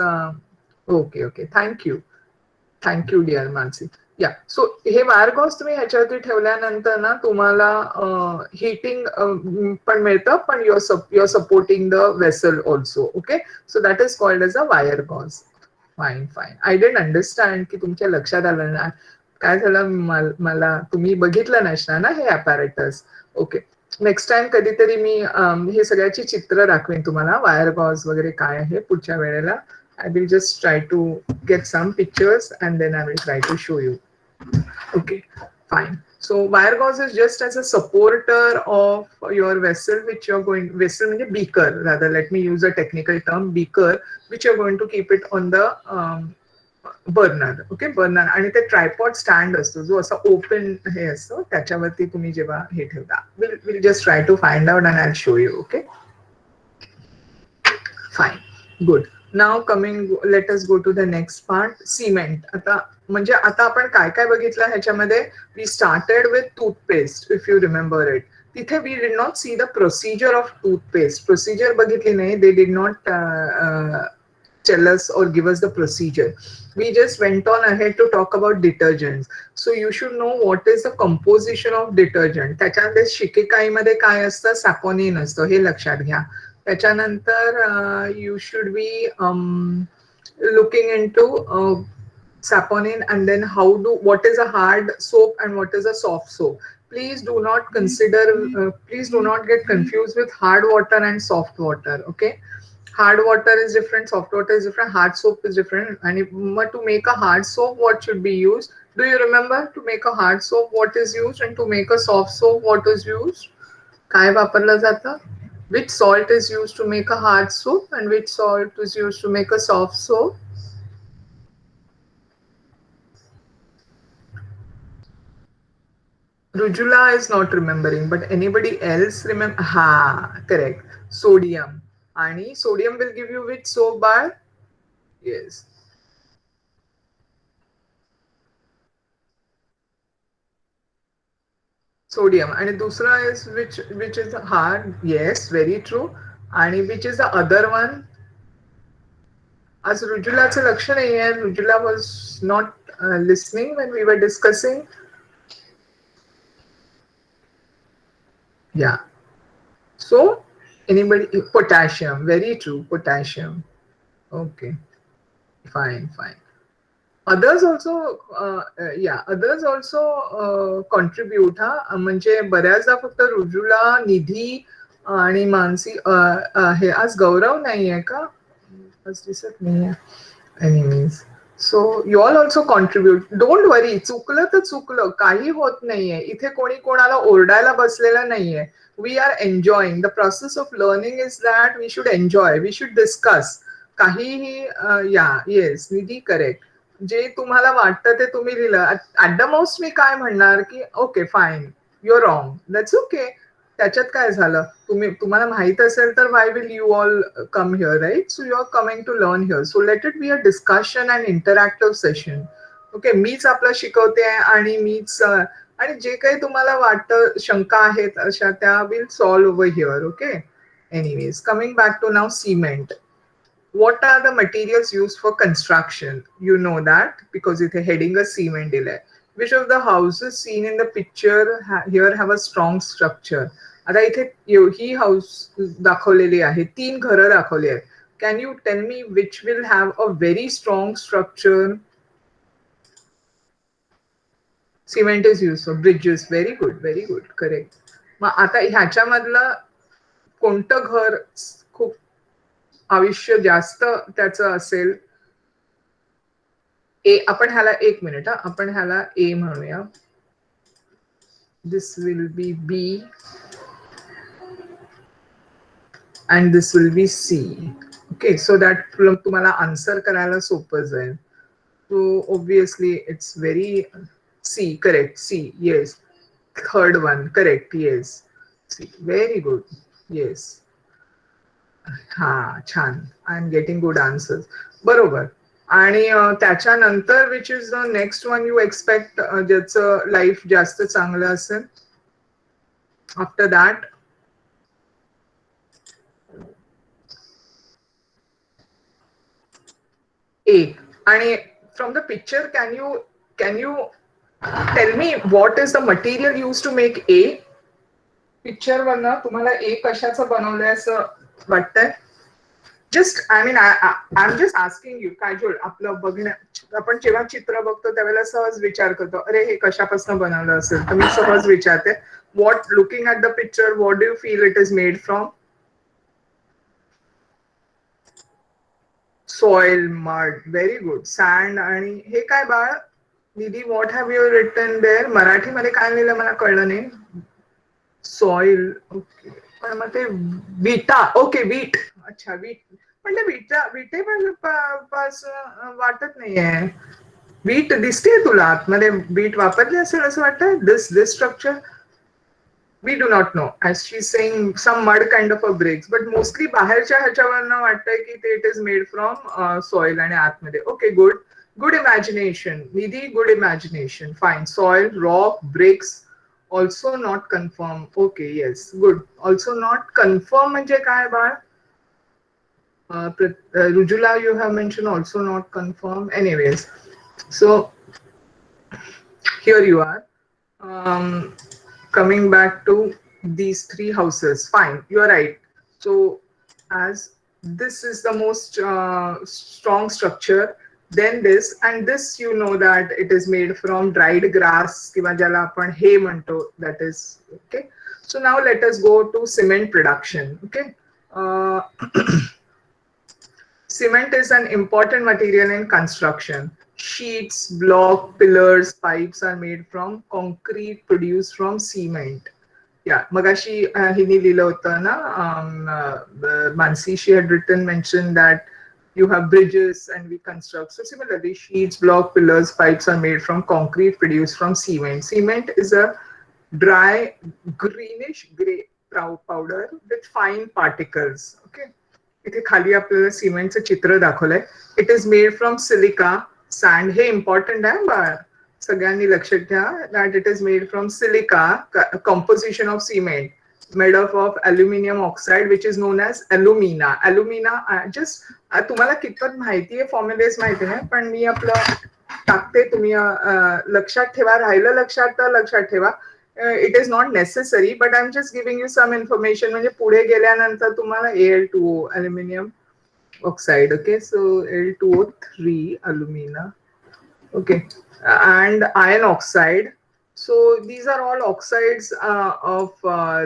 Okay. Thank you. Thank you dear Mansi. या सो हे वायर गॉज तुम्ही ह्याच्यावरती ठेवल्यानंतर ना तुम्हाला हिटिंग पण मिळतं, पण your supporting the vessel also. Okay, so that is called as a wire gauze. Fine fine. I don't understand की तुमच्या लक्षात आलं ना काय झालं. मला तुम्ही बघितलं नसणार ना हे अपॅरेटस. ओके, नेक्स्ट टाइम कधीतरी मी हे सगळ्याची चित्र दाखवेन तुम्हाला, वायर गॉज वगैरे काय आहे पुढच्या वेळेला. I will just try to get some pictures and then I will try to show you. Okay, fine. So wire gauze is just as a supporter of your vessel, which you're going vessel means beaker. Rather, let me use a technical term, beaker, which you're going to keep it on the burner. Okay, burner. आणि ते tripod stand असतो जो असा open हे असतो त्याच्यावरती तुम्ही जेव्हा हे ठेवता. Will just try to find out and I will show you. Okay, fine, good. Now coming, let us go to the next part, cement. आता म्हणजे आता आपण काय काय बघितलं ह्याच्यामध्ये. We started with toothpaste, if you remember it. तिथे we did not see the procedure of toothpaste. Procedure बघितली नाही. They did not tell us or give us the procedure. We just went on ahead to talk about detergents. So you should know what is the composition of detergent. त्याच्यामध्ये शिकेकाईमध्ये काय असतं, सॅपोनिन असतं, हे लक्षात घ्या. त्याच्यानंतर you should be looking into saponin, and then what is a hard soap and what is a soft soap. Please do not consider, please do not get confused with hard water and soft water. Okay, hard water is different, soft water is different, hard soap is different. And to make a hard soap, what should be used? Do you remember? To make a hard soap, what is used, and to make a soft soap, what is used? काय वापरलं जातं? Which salt is used to make a hard soap and which salt is used to make a soft soap? Rujula is not remembering, but anybody else remember? Ha, correct. Sodium. Ani, sodium will give you which soap bar? Yes. Sodium. And dusra is which is hard? Yes, very true. And which is the other one? As Rujulaचं लक्ष नाही आहे. Rujula was not listening when we were discussing. Yeah. So, anybody, potassium, very true, potassium. Okay, fine, fine. Others also, yeah, others also contribute. हा म्हणजे बऱ्याचदा फक्त रुजुला, निधी आणि मानसी हे. आज गौरव नाहीये का? आज दिसत नाहीये. Enemies. So you all also contribute. Don't worry, चुकलं तर चुकलं, काही होत नाहीये. इथे कोणी कोणाला ओरडायला बसलेलं नाहीये. We are enjoying the process of learning. Is that we should enjoy, we should discuss. काहीही या येस निधी करेक्ट. जे तुम्हाला वाटतं ते तुम्ही लिहिलं. ऍट द मोस्ट मी काय म्हणणार की okay fine, you're wrong, that's okay. त्याच्यात काय झालं. तुम्हाला माहित असेल तर why will you all come here, right? So you are coming to learn here. So let it be a discussion and interactive session. Okay, मीच आपलं शिकवते आणि मीच आणि जे काही तुम्हाला वाटतं शंका आहेत अशा त्या will solve over here. Okay, anyways, coming back to नाव cement. What are the materials used for construction? You know that because it's heading a cement delay. Which of the houses seen in the picture here have a strong structure? आता इथे ही house दाखवलेली आहे, 3 घरं दाखवली आहेत. Can you tell me which will have a very strong structure? Cement is used for bridges. Very good, very good, correct. मग आता ह्याच्यामधलं कोणतं घर खूप आयुष्य जास्त त्याचं असेल? ए. आपण ह्याला 1 मिनिट, आपण ह्याला ए म्हणूया. This will be B and this will be C. Okay, so that तुम्हाला आन्सर करायला सोपं जाईल. So obviously it's very C, correct, C, yes. Third one, correct, yes. C, very good, yes. हा, छान. I am getting good answers. बरोबर. आणि त्याच्यानंतर which is the next one you expect ज्याचं लाईफ जास्त चांगलं असेल? After that A. आणि from the picture, can you tell me what is the material used to make A? Picture वरनं तुम्हाला A कशाचं बनवलंय असं वाटतंय? Just I mean I am just asking you casual आपलं बघण्या आपण जेव्हा चित्र बघतो त्यावेळेला सहज विचार करतो अरे हे कशापासून बनवलं असेल तर मी सहज विचारते what looking at the picture what do you feel it is made from soil mud very good sand आणि हे काय बाळ Nidhi what have you written there मराठीमध्ये काय लिहिलं मला कळलं नाही सॉइल ओके पण मग ते विटा ओके वीट अच्छा वीट पण ते विटे पासून वाटत नाहीये वीट दिसते तुला आतमध्ये वीट वापरली असेल असं वाटतं this structure we do not know as she's saying some mud kind of a bricks but mostly बाहेरच्या ह्याच्यावरनं वाटतंय की ते it is made from soil आणि आतमध्ये okay good imagination Nidhi good imagination fine soil rock bricks also not confirm okay yes good also not confirm म्हणजे काय बाळ Rujula you have mentioned also not confirm anyways so here you are coming back to these three houses fine you are right so as this is the most strong structure then this and this you know that it is made from dried grass किंवा ज्याला आपण hay म्हणतो that is okay so now let us go to cement production okay cement is an important material in construction sheets block pillars pipes are made from concrete produced from cement yeah magashi हिने लिहिलं होतं ना Mansi she had written mentioned that you have bridges and we construct so similarly sheets block pillars pipes are made from concrete produced from cement is a dry greenish gray powder with fine particles okay इथे खाली आपल्याला सिमेंटचं चित्र दाखवलंय it is made from silica sand हे important आहे बाळ सगळ्यांनी लक्षात घ्या that it is made from silica composition of cement made of aluminium oxide which is known as alumina just तुम्हाला कितपत माहिती आहे फॉर्म्युलेज माहिती आहे पण मी आपलं टाकते तुम्ही लक्षात ठेवा राहिलं लक्षात तर लक्षात ठेवा it is not necessary but I'm just giving you some information म्हणजे पुढे गेल्यानंतर तुम्हाला Al2O aluminum oxide okay so Al2O3 alumina okay and iron oxide so these are all oxides of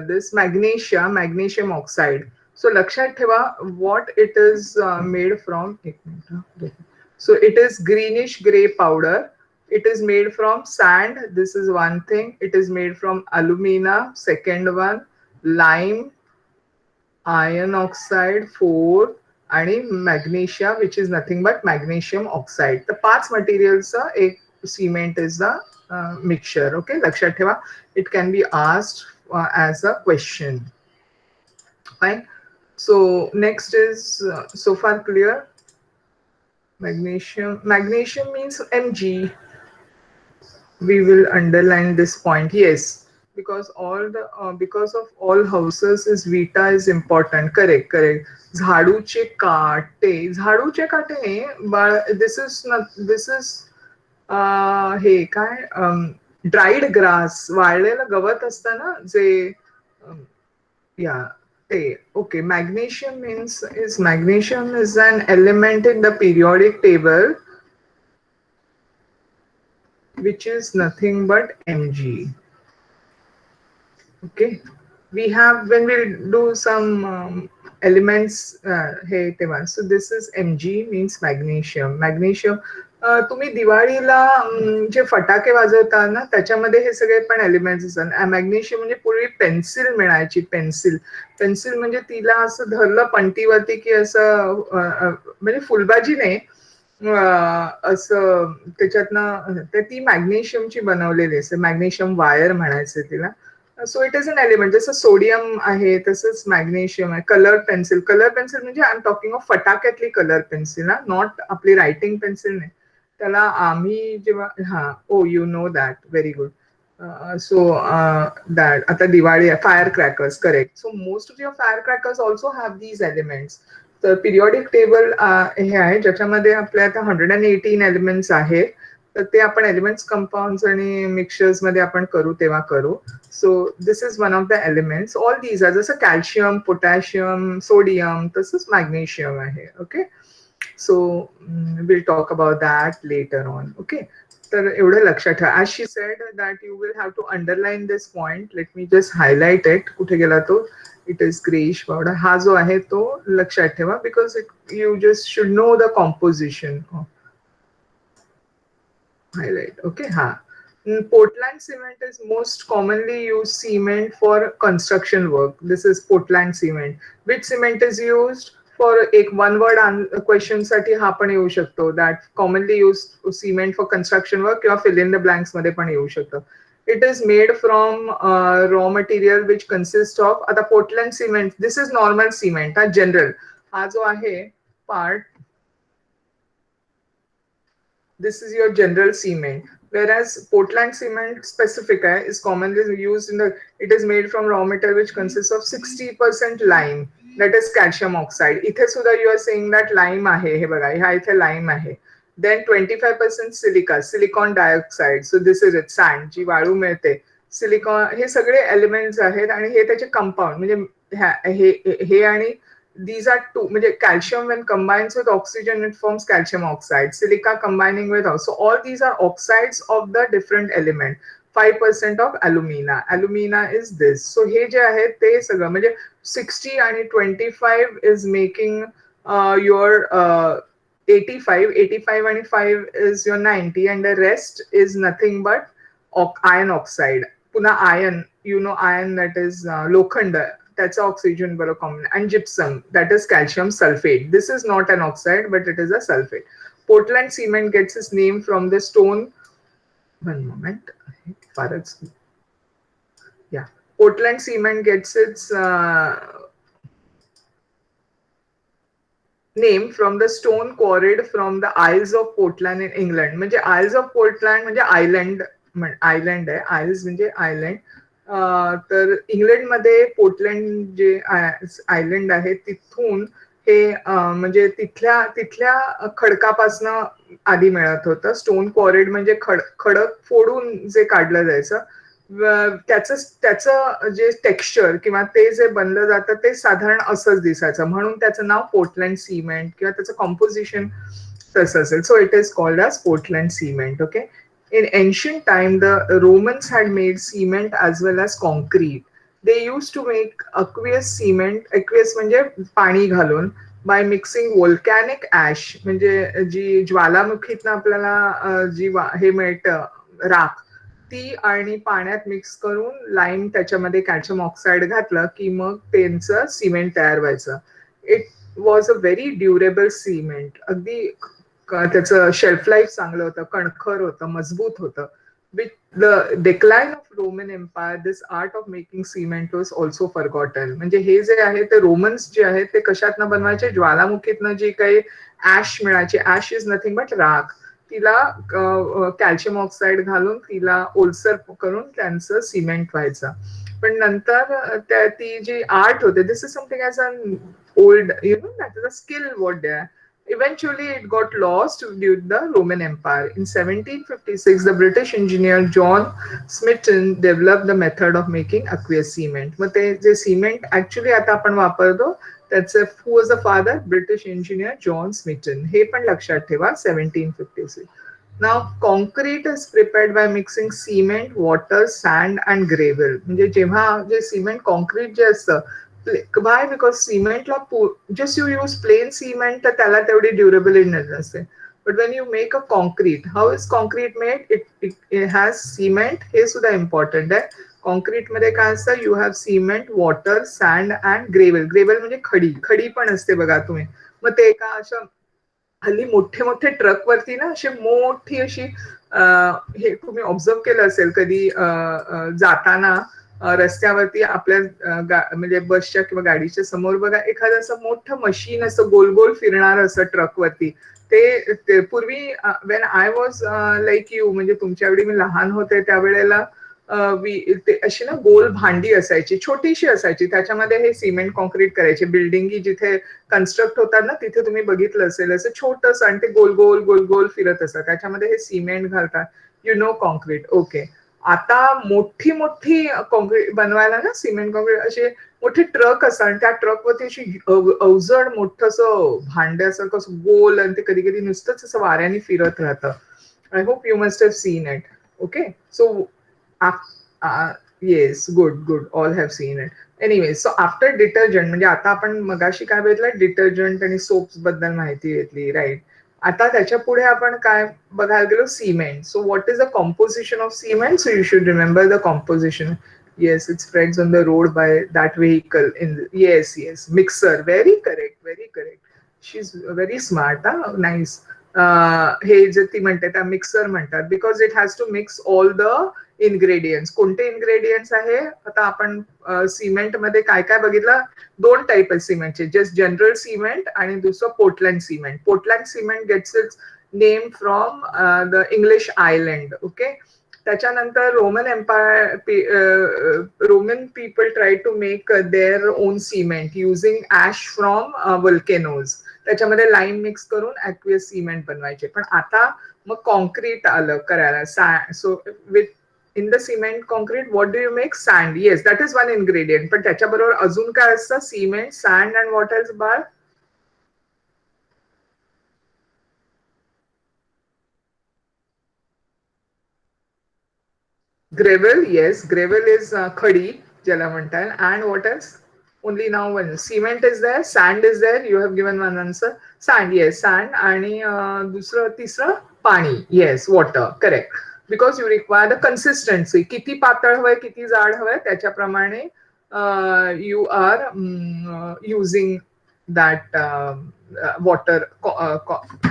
this magnesium oxide so lakshat theva what it is made from so it is greenish gray powder it is made from sand this is one thing it is made from alumina second one lime iron oxide 4 and magnesia which is nothing but magnesium oxide the पांच materials एक cement is the mixture okay lakshat theva it can be asked as a question fine so next is so far clear magnesium means Mg we will underline this point yes because because of all houses is vita is important correct झाडूचे काटे but this is हे काय dried grass वाळलेलं गवत असतं ना जे या ते okay magnesium is an element in the periodic table which is nothing but Mg. Okay, we have when we do some elements. Hey, so this is Mg means magnesium. तुम्ही दिवाळीला जे फटाके वाजवता ना त्याच्यामध्ये हे सगळे पण एलिमेंट्स असतात मॅग्नेशियम म्हणजे पूर्वी पेन्सिल मिळायची पेन्सिल म्हणजे तिला असं धरलं पंटीवरती की असं म्हणजे फुलबाजी नाही असं त्याच्यातनं ती मॅग्नेशियमची बनवलेली असते मॅग्नेशियम वायर म्हणायचे तिला so it is an element जसं सोडियम आहे तसंच मॅग्नेशियम आहे कलर पेन्सिल म्हणजे आय एम टॉकिंग ऑफ फटाक्यातली कलर पेन्सिल ना नॉट आपली रायटिंग पेन्सिल नाही त्याला आम्ही जेव्हा हा oh you know that very good so that आता दिवाळी आहे fire crackers correct so most of your fire crackers also have these elements तर पिरियॉडिक टेबल हे आहे ज्याच्यामध्ये आपल्या आता 118 एलिमेंट्स आहेत. तर ते आपण एलिमेंट्स कंपाऊंड्स आणि मिक्सचर्स मध्ये आपण करू तेव्हा करू. So this is one of the elements. All these are जसं कॅल्शियम, पोटॅशियम, सोडियम, तसंच मॅग्नेशियम आहे. Okay, so will talk about that later on. Okay, तर एवढं लक्षात ठेवा. As she said that you will have to underline this point. Let me just highlight it. कुठे गेला तो? It is greyish powder. हा जो आहे तो लक्षात ठेवा because it you just should know the composition. Highlight. Okay, ha. Portland cement is most commonly used cement for construction work. This is Portland cement. Which cement is used for एक one word question साठी हा पण येऊ शकतो. That commonly used cement for construction work किंवा fill in the blanks मध्ये पण येऊ शकतो. It is made from raw material which consists of आता Portland cement. This is normal cement. हा general. हा जो आहे part, this is your general cement, whereas Portland cement specific is commonly used in the, it is made from raw material which consists of 60% lime, that is calcium oxide. इथे सुद्धा you are saying that lime आहे. हे बघा, ह्या इथे lime आहे. Then 25% silica, silicon dioxide. So this is it, sand, जी वाळू मिळते. Silicon, हे सगळे एलिमेंट्स आहेत आणि हे त्याचे कंपाऊंड म्हणजे हे आणि these are two, calcium when combines with oxygen it forms calcium oxide, silica combining with, so all these are oxides of the different element. 5% of alumina is this. So हे जे आहे ते सगळं म्हणजे 60 आणि 25 is making your 85 आणि 5 is your 90 and the rest is nothing but iron oxide. पुन्हा iron, you know iron, that is लोखंड, that's oxygen बरोबर common, and gypsum, that is calcium sulfate. This is not an oxide but it is a sulfate. Portland cement gets its name from the stone. One moment. Yeah, Portland cement gets its name from the stone quarried from the Isles of Portland in England. म्हणजे Isles of Portland म्हणजे island आहे. Isles म्हणजे island. तर इंग्लंडमध्ये Portland जे island आहे तिथून हे म्हणजे तिथल्या खडकापासनं आधी मिळत होतं. स्टोन क्वॉरिड म्हणजे खडक फोडून जे काढलं जायचं, त्याचं जे टेक्स्चर किंवा ते जे बनलं जातं ते साधारण असंच दिसायचं, म्हणून त्याचं नाव पोर्टलँड सिमेंट किंवा त्याचं कॉम्पोजिशन तसं असेल. सो it is called as Portland cement. Okay. In ancient time, the Romans had made cement as well as concrete. They used to make aqueous cement, aqueous म्हणजे पाणी घालून, by mixing volcanic ash, म्हणजे जी ज्वालामुखीतनं आपल्याला जी हे मिळतं राख, ती आणि पाण्यात मिक्स करून लाईम त्याच्यामध्ये कॅल्शियम ऑक्साईड घातलं की मग त्यांचं सिमेंट तयार व्हायचं. It was a very durable cement. अगदी त्याचं शेल्फ लाईफ चांगलं होतं, कणखर होतं, मजबूत होतं. With the decline of Roman empire this art of making cement was also forgotten. म्हणजे हे जे आहे ते रोमन्स जे आहेत ते कशातनं बनवायचे? ज्वालामुखीतनं जी काही ऍश मिळायची. ऍश इज नथिंग बट राख. तिला कॅल्शियम ऑक्साईड घालून तिला ओलसर करून त्यांचं सिमेंट व्हायचं. पण नंतर ती जी आर्ट होते, this is something as an old, you know, that is a skill what they are. Eventually, it got lost due to the Roman Empire. In 1756, the British engineer John Smeaton developed the method of making aqueous cement. मग ते जे cement actually आता आपण वापरतो त्याचे who was the father? British engineer John Smeaton. हे पण लक्षात ठेवा, 1756. Now, concrete is prepared by mixing cement, water, sand and gravel. म्हणजे जेव्हा जे सिमेंट कॉन्क्रीट जे असतं, why? Because सिमेंटला just you use plain cement तर त्याला तेवढी ड्युरेबिलिटी नसते. But when you make a concrete, how is concrete made? It has cement. हे सुद्धा important आहे. Concrete मध्ये काय असतं? You have cement, water, sand and gravel. Gravel म्हणजे खडी पण असते बघा तुम्ही. मग ते एका अशा हल्ली मोठे मोठे ट्रक वरती ना अशी मोठी अशी हे तुम्ही ऑब्झर्व केलं असेल कधी जाताना रस्त्यावरती आपल्या म्हणजे बसच्या किंवा गाडीच्या समोर बघा एखादं असं मोठं मशीन असं गोल गोल फिरणार असं ट्रकवरती. ते पूर्वी when I was like you, म्हणजे तुमच्या एवढी मी लहान होते त्यावेळेला अशी ना गोल भांडी असायची, छोटीशी असायची, त्याच्यामध्ये हे सिमेंट कॉन्क्रीट करायचे. बिल्डिंगी जिथे कन्स्ट्रक्ट होतात ना तिथे तुम्ही बघितलं असेल असं छोटंसं, आणि ते गोल गोल गोल गोल फिरत असतात, त्याच्यामध्ये हे सिमेंट घालतात. You know concrete, okay. आता मोठी मोठी कॉन्क्रीट बनवायला ना, सिमेंट कॉन्क्रीट असे मोठे ट्रक असतात, आणि त्या ट्रकवरती अशी अवजड मोठस भांड्यासारखं असं गोल, आणि ते कधी कधी नुसतंच असं वाऱ्याने फिरत राहतं. I hope you must have seen it. Okay, so yes, good good, all have seen it. Anyway, so after detergent, म्हणजे आता आपण मगाशी काय बघितलं, डिटर्जंट आणि सोप्स बद्दल माहिती घेतली, राईट. आता त्याच्या पुढे आपण काय बघायला गेलो, cement. So what is the composition of cement? So you should remember the composition. Yes, it spreads on the road by that vehicle. Yes, yes, mixer. Very correct, very correct. She's very smart. Huh? Nice. हे जे ती म्हणते त्या mixer म्हणतात, because it has to mix all the ingredients. कोणते ingredients आहे? आता आपण सिमेंट मध्ये काय काय बघितलं? दोन टाईप आहेत सिमेंटचे, जस्ट जनरल सिमेंट आणि दुसरं Portland cement. Portland cement gets its name from the English island. Okay. त्याच्यानंतर Roman people try to make their own cement using ash from volcanoes. त्याच्यामध्ये लाईम मिक्स करून ऍक्वियस सिमेंट बनवायचे. पण आता मग कॉन्क्रीट आलं करायला. So with in the cement concrete what do you make? Sand. Yes, that is one ingredient. पण त्याच्याबरोबर अजून काय असतं? Cement, sand and what else bar? Gravel, yes, gravel is khadi, jala म्हणतात. And what else? Only now one. Cement is there, sand is there. You have given one answer. Sand, yes, sand. आणि दुसरं तिसरं पाणी. Yes, water, correct. Because you require the consistency. किती पातळ हवंय, किती जाड हवंय, त्याच्याप्रमाणे you are using that water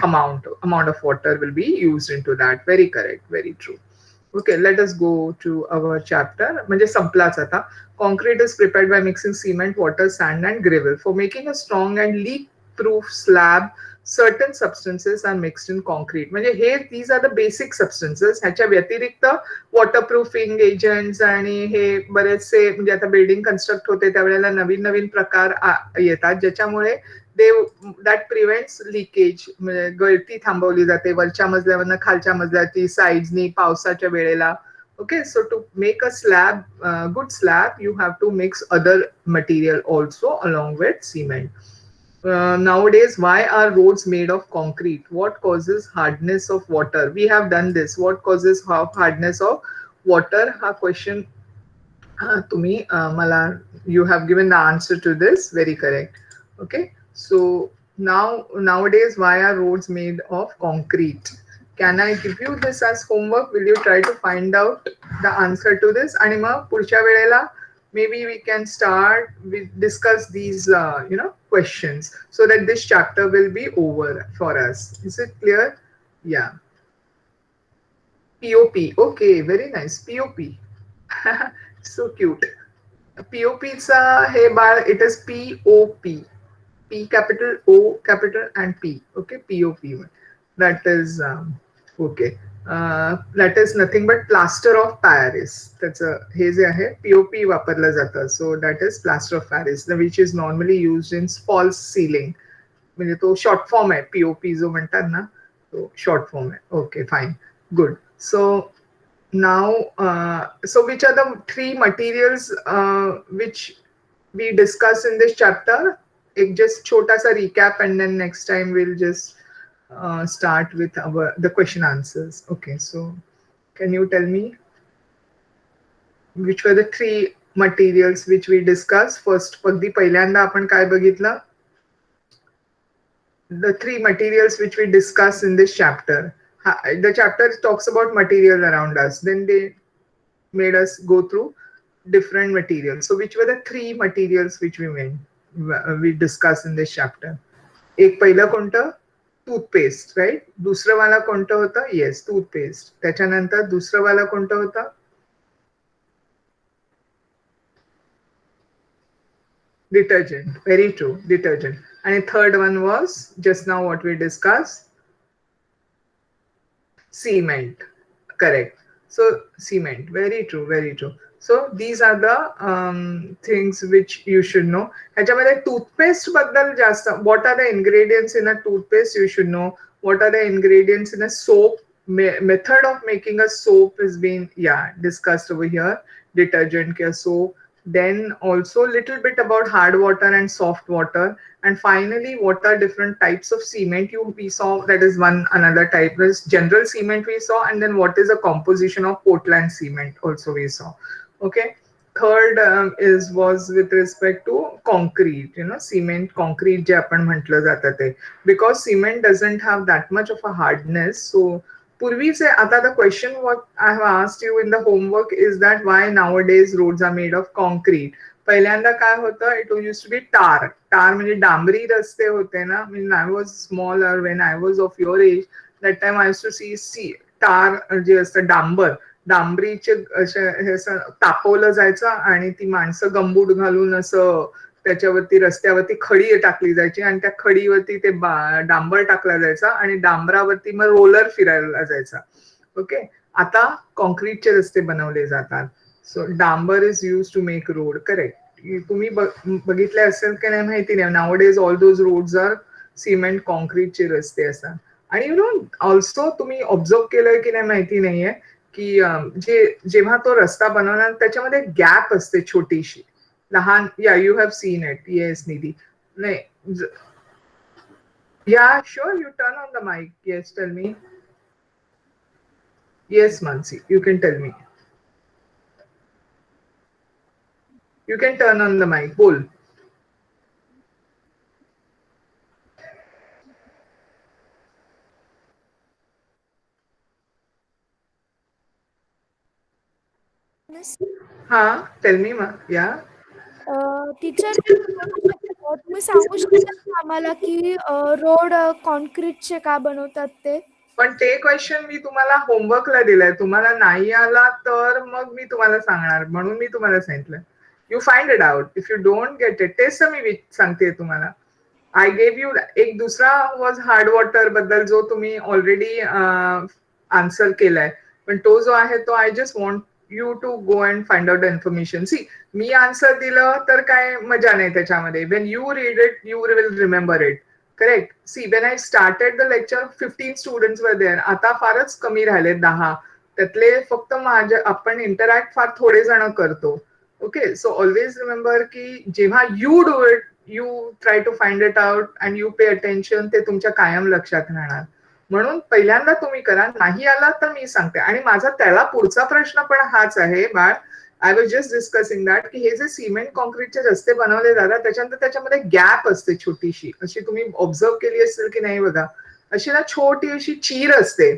amount of water will be used into that. Very correct, very true. Okay, let us go to our chapter. म्हणजे संपलाच आता. Concrete is prepared by mixing cement, water, sand and gravel. For making a strong and leak-proof slab, certain substances are mixed in concrete. म्हणजे हे these are the basic substances. ह्याच्या व्यतिरिक्त waterproofing agents आणि हे बरेचसे, म्हणजे आता building construct होते त्यावेळेला नवीन नवीन प्रकार येतात, ज्याच्यामुळे दे दॅट प्रिव्हेंट्स लिकेज. म्हणजे गळती थांबवली जाते वरच्या मजल्यावरनं खालच्या मजल्याची, साईडनी, पावसाच्या वेळेला. Okay, so to make a slab, good slab, you have to mix other material also along with cement. Nowadays, why are roads made of concrete? What causes hardness of water? We have done this. What causes hardness of water? Ha question तुम्ही मला, you have given the answer to this. Very correct. Okay, so nowadays, why are roads made of concrete? Can I give you this as homework? Will you try to find out the answer to this? आणि मग पुढच्या वेळेला maybe we can start with discuss these questions, so that this chapter will be over for us. Is it clear? Yeah. POP. Okay, very nice. POP. So cute. POPचा hey Bal, it is POP. P capital, O capital and P. Okay, POP. That is okay. That is nothing but plaster of Paris. त्याचं हे जे आहे POP वापरलं जातं. So that is plaster of Paris, which is normally used in false ceiling. म्हणजे तो short form आहे, POP जो म्हणतात ना, तो शॉर्ट फॉर्म आहे. Okay, fine, good. So now so which are the three materials which we discuss in this chapter? एक just छोटा सा recap, and then next time we'll just start with the question answers. Okay, so can you tell me which were the three materials which we discussed? First, अगदी पहिल्यांदा आपण काय बघितलं? The three materials which we discuss in this chapter. The chapter talks about materials around us. Then they made us go through different materials. So which were the three materials which we discussed in this chapter? एक पहिलं कोणतं? Toothpaste, right. दुसरं वाला कोणतं होतं? Yes, toothpaste. त्याच्यानंतर दुसरं वाला कोणतं होतं? Detergent. Very true, detergent. And third one was just now what we discussed, cement. Correct. So cement, very true, very true. So these are the things which you should know. ह्याच्यामध्ये toothpaste बद्दल जास्त, what are the ingredients in a toothpaste you should know. What are the ingredients in a soap? Method of making a soap is being, yeah, discussed over here. Detergent care soap. Then also little bit about hard water and soft water. And finally, what are different types of cement we saw? That is one another type. There's general cement we saw, and then what is the composition of Portland cement also we saw. Okay. Third was with respect to concrete, cement, concrete जे आपण म्हटलं जातं ते. Because cement doesn't have that much of a hardness. So पूर्वीचे, आता the question what I have asked you in the homework is that why nowadays roads are made of concrete. पहिल्यांदा काय होतं, it use to be tar. Tar म्हणजे डांबरी रस्ते होते ना. Mean I was small or when I was of your age, that time I to see tar जे असतं डांबर, डांबरीचे हे असं तापवलं जायचं आणि ती माणसं गंबूट घालून असं त्याच्यावरती रस्त्यावरती खडी टाकली जायची आणि त्या खडीवरती ते डांबर टाकला जायचा आणि डांबरावरती मग रोलर फिरायला जायचा. ओके. आता कॉन्क्रीटचे रस्ते बनवले जातात. सो डांबर is use to make road. Correct. तुम्ही बघितले असेल की नाही माहिती नाही. Nowadays all those roads are cement कॉन्क्रीटचे रस्ते असतात. आणि ऑल्सो तुम्ही ऑब्झर्व केलंय की नाही माहिती नाहीये की जेव्हा तो रस्ता बनवणार त्याच्यामध्ये गॅप असते छोटीशी लहान. Yeah you have seen it. Yes Nidhi. नाही. Yeah sure you turn on the mic. Yes tell me. Yes Manasi you can tell me. You can turn on the mic. बोल. हाँ, tell me ma. Yeah. Teacher तुम्ही सांगू शकता आम्हाला की road कॉन्क्रीटचे का बनवतात ते? पण ते क्वेश्चन मी तुम्हाला होमवर्कला दिलाय. तुम्हाला नाही आला तर मग मी तुम्हाला सांगणार, म्हणून मी तुम्हाला सांगितलं. You find it out. If you don't get it, तेच मी सांगते तुम्हाला. I gave you. एक दुसरा वॉज हार्ड वॉटर बद्दल जो तुम्ही ऑलरेडी आन्सर केलाय. पण तो जो आहे तो I just want you to go and find out the information. See, मी आन्सर दिलं तर काय मजा नाही त्याच्यामध्ये. When you read it you will remember it. Correct. See, when I started the lecture 15 students were there. आता फारच कमी राहिले, 10. त्यातले फक्त आपण इंटरॅक्ट फार थोडे जण करतो. ओके. सो ऑलवेज रिमेंबर की जेव्हा you do it, you try to find it out and you pay attention. ते तुमच्या कायम लक्षात राहणार. म्हणून पहिल्यांदा तुम्ही करा. नाही आला तर मी सांगते. आणि माझा त्याला पुढचा प्रश्न पण हाच आहे बाळ. I was just discussing that की हे जे सिमेंट कॉन्क्रीटचे रस्ते बनवले जातात त्याच्यानंतर त्याच्यामध्ये गॅप असते छोटीशी. अशी तुम्ही ऑब्झर्व केली असेल की नाही बघा. अशी ना छोटी अशी चीर असते.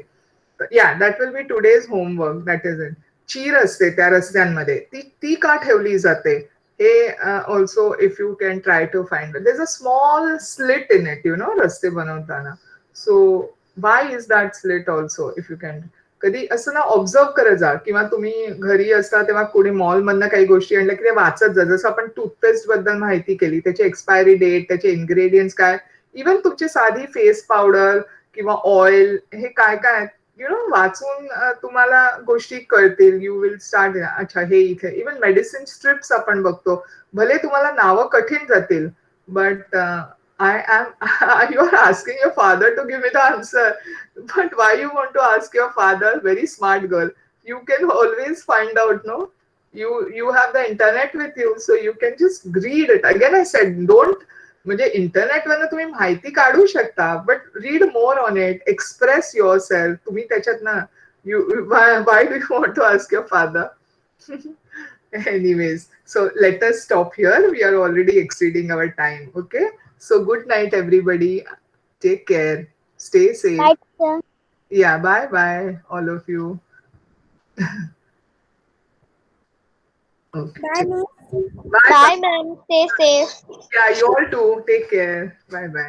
Yeah, that will be today's homework. That is it. चीर असते त्या रस्त्यांमध्ये. ती का ठेवली जाते हे also if you can try to find. There is a small slit in it, रस्ते बनवताना. So why is that slit also if you can. कधी असं ना ऑब्झर्व करत जा. किंवा तुम्ही घरी असता तेव्हा कोणी मॉलमधनं काही गोष्टी आणल्या की ते वाचत जा. जसं आपण टूथपेस्ट बद्दल माहिती केली, त्याची एक्सपायरी डेट, त्याचे इन्ग्रेडियंट्स काय, इव्हन तुमची साधी फेस पावडर किंवा ऑइल, हे काय काय वाचून तुम्हाला गोष्टी कळतील. You will start. अच्छा, हे इथे इव्हन मेडिसिन स्ट्रिप्स आपण बघतो. भले तुम्हाला नावं कठीण जातील, but I am you are asking your father to give me the answer. But why you want to ask your father? Very smart girl. You can always find out, no? You have the internet with you, so you can just read it. Again, I said, don't. म्हणजे इंटरनेटवरनं तुम्ही माहिती काढू शकता, but read more on it. Express your self. तुम्ही त्याच्यातनं why do you want to ask your father? Anyways, so let us stop here. We are already exceeding our time. Okay. So good night, everybody. Take care. Stay safe. Right, sir. Yeah, bye bye, all of you. Okay. Bye, ma'am. Bye. Bye, ma'am. Stay safe. Yeah, you all too. Take care. Bye bye.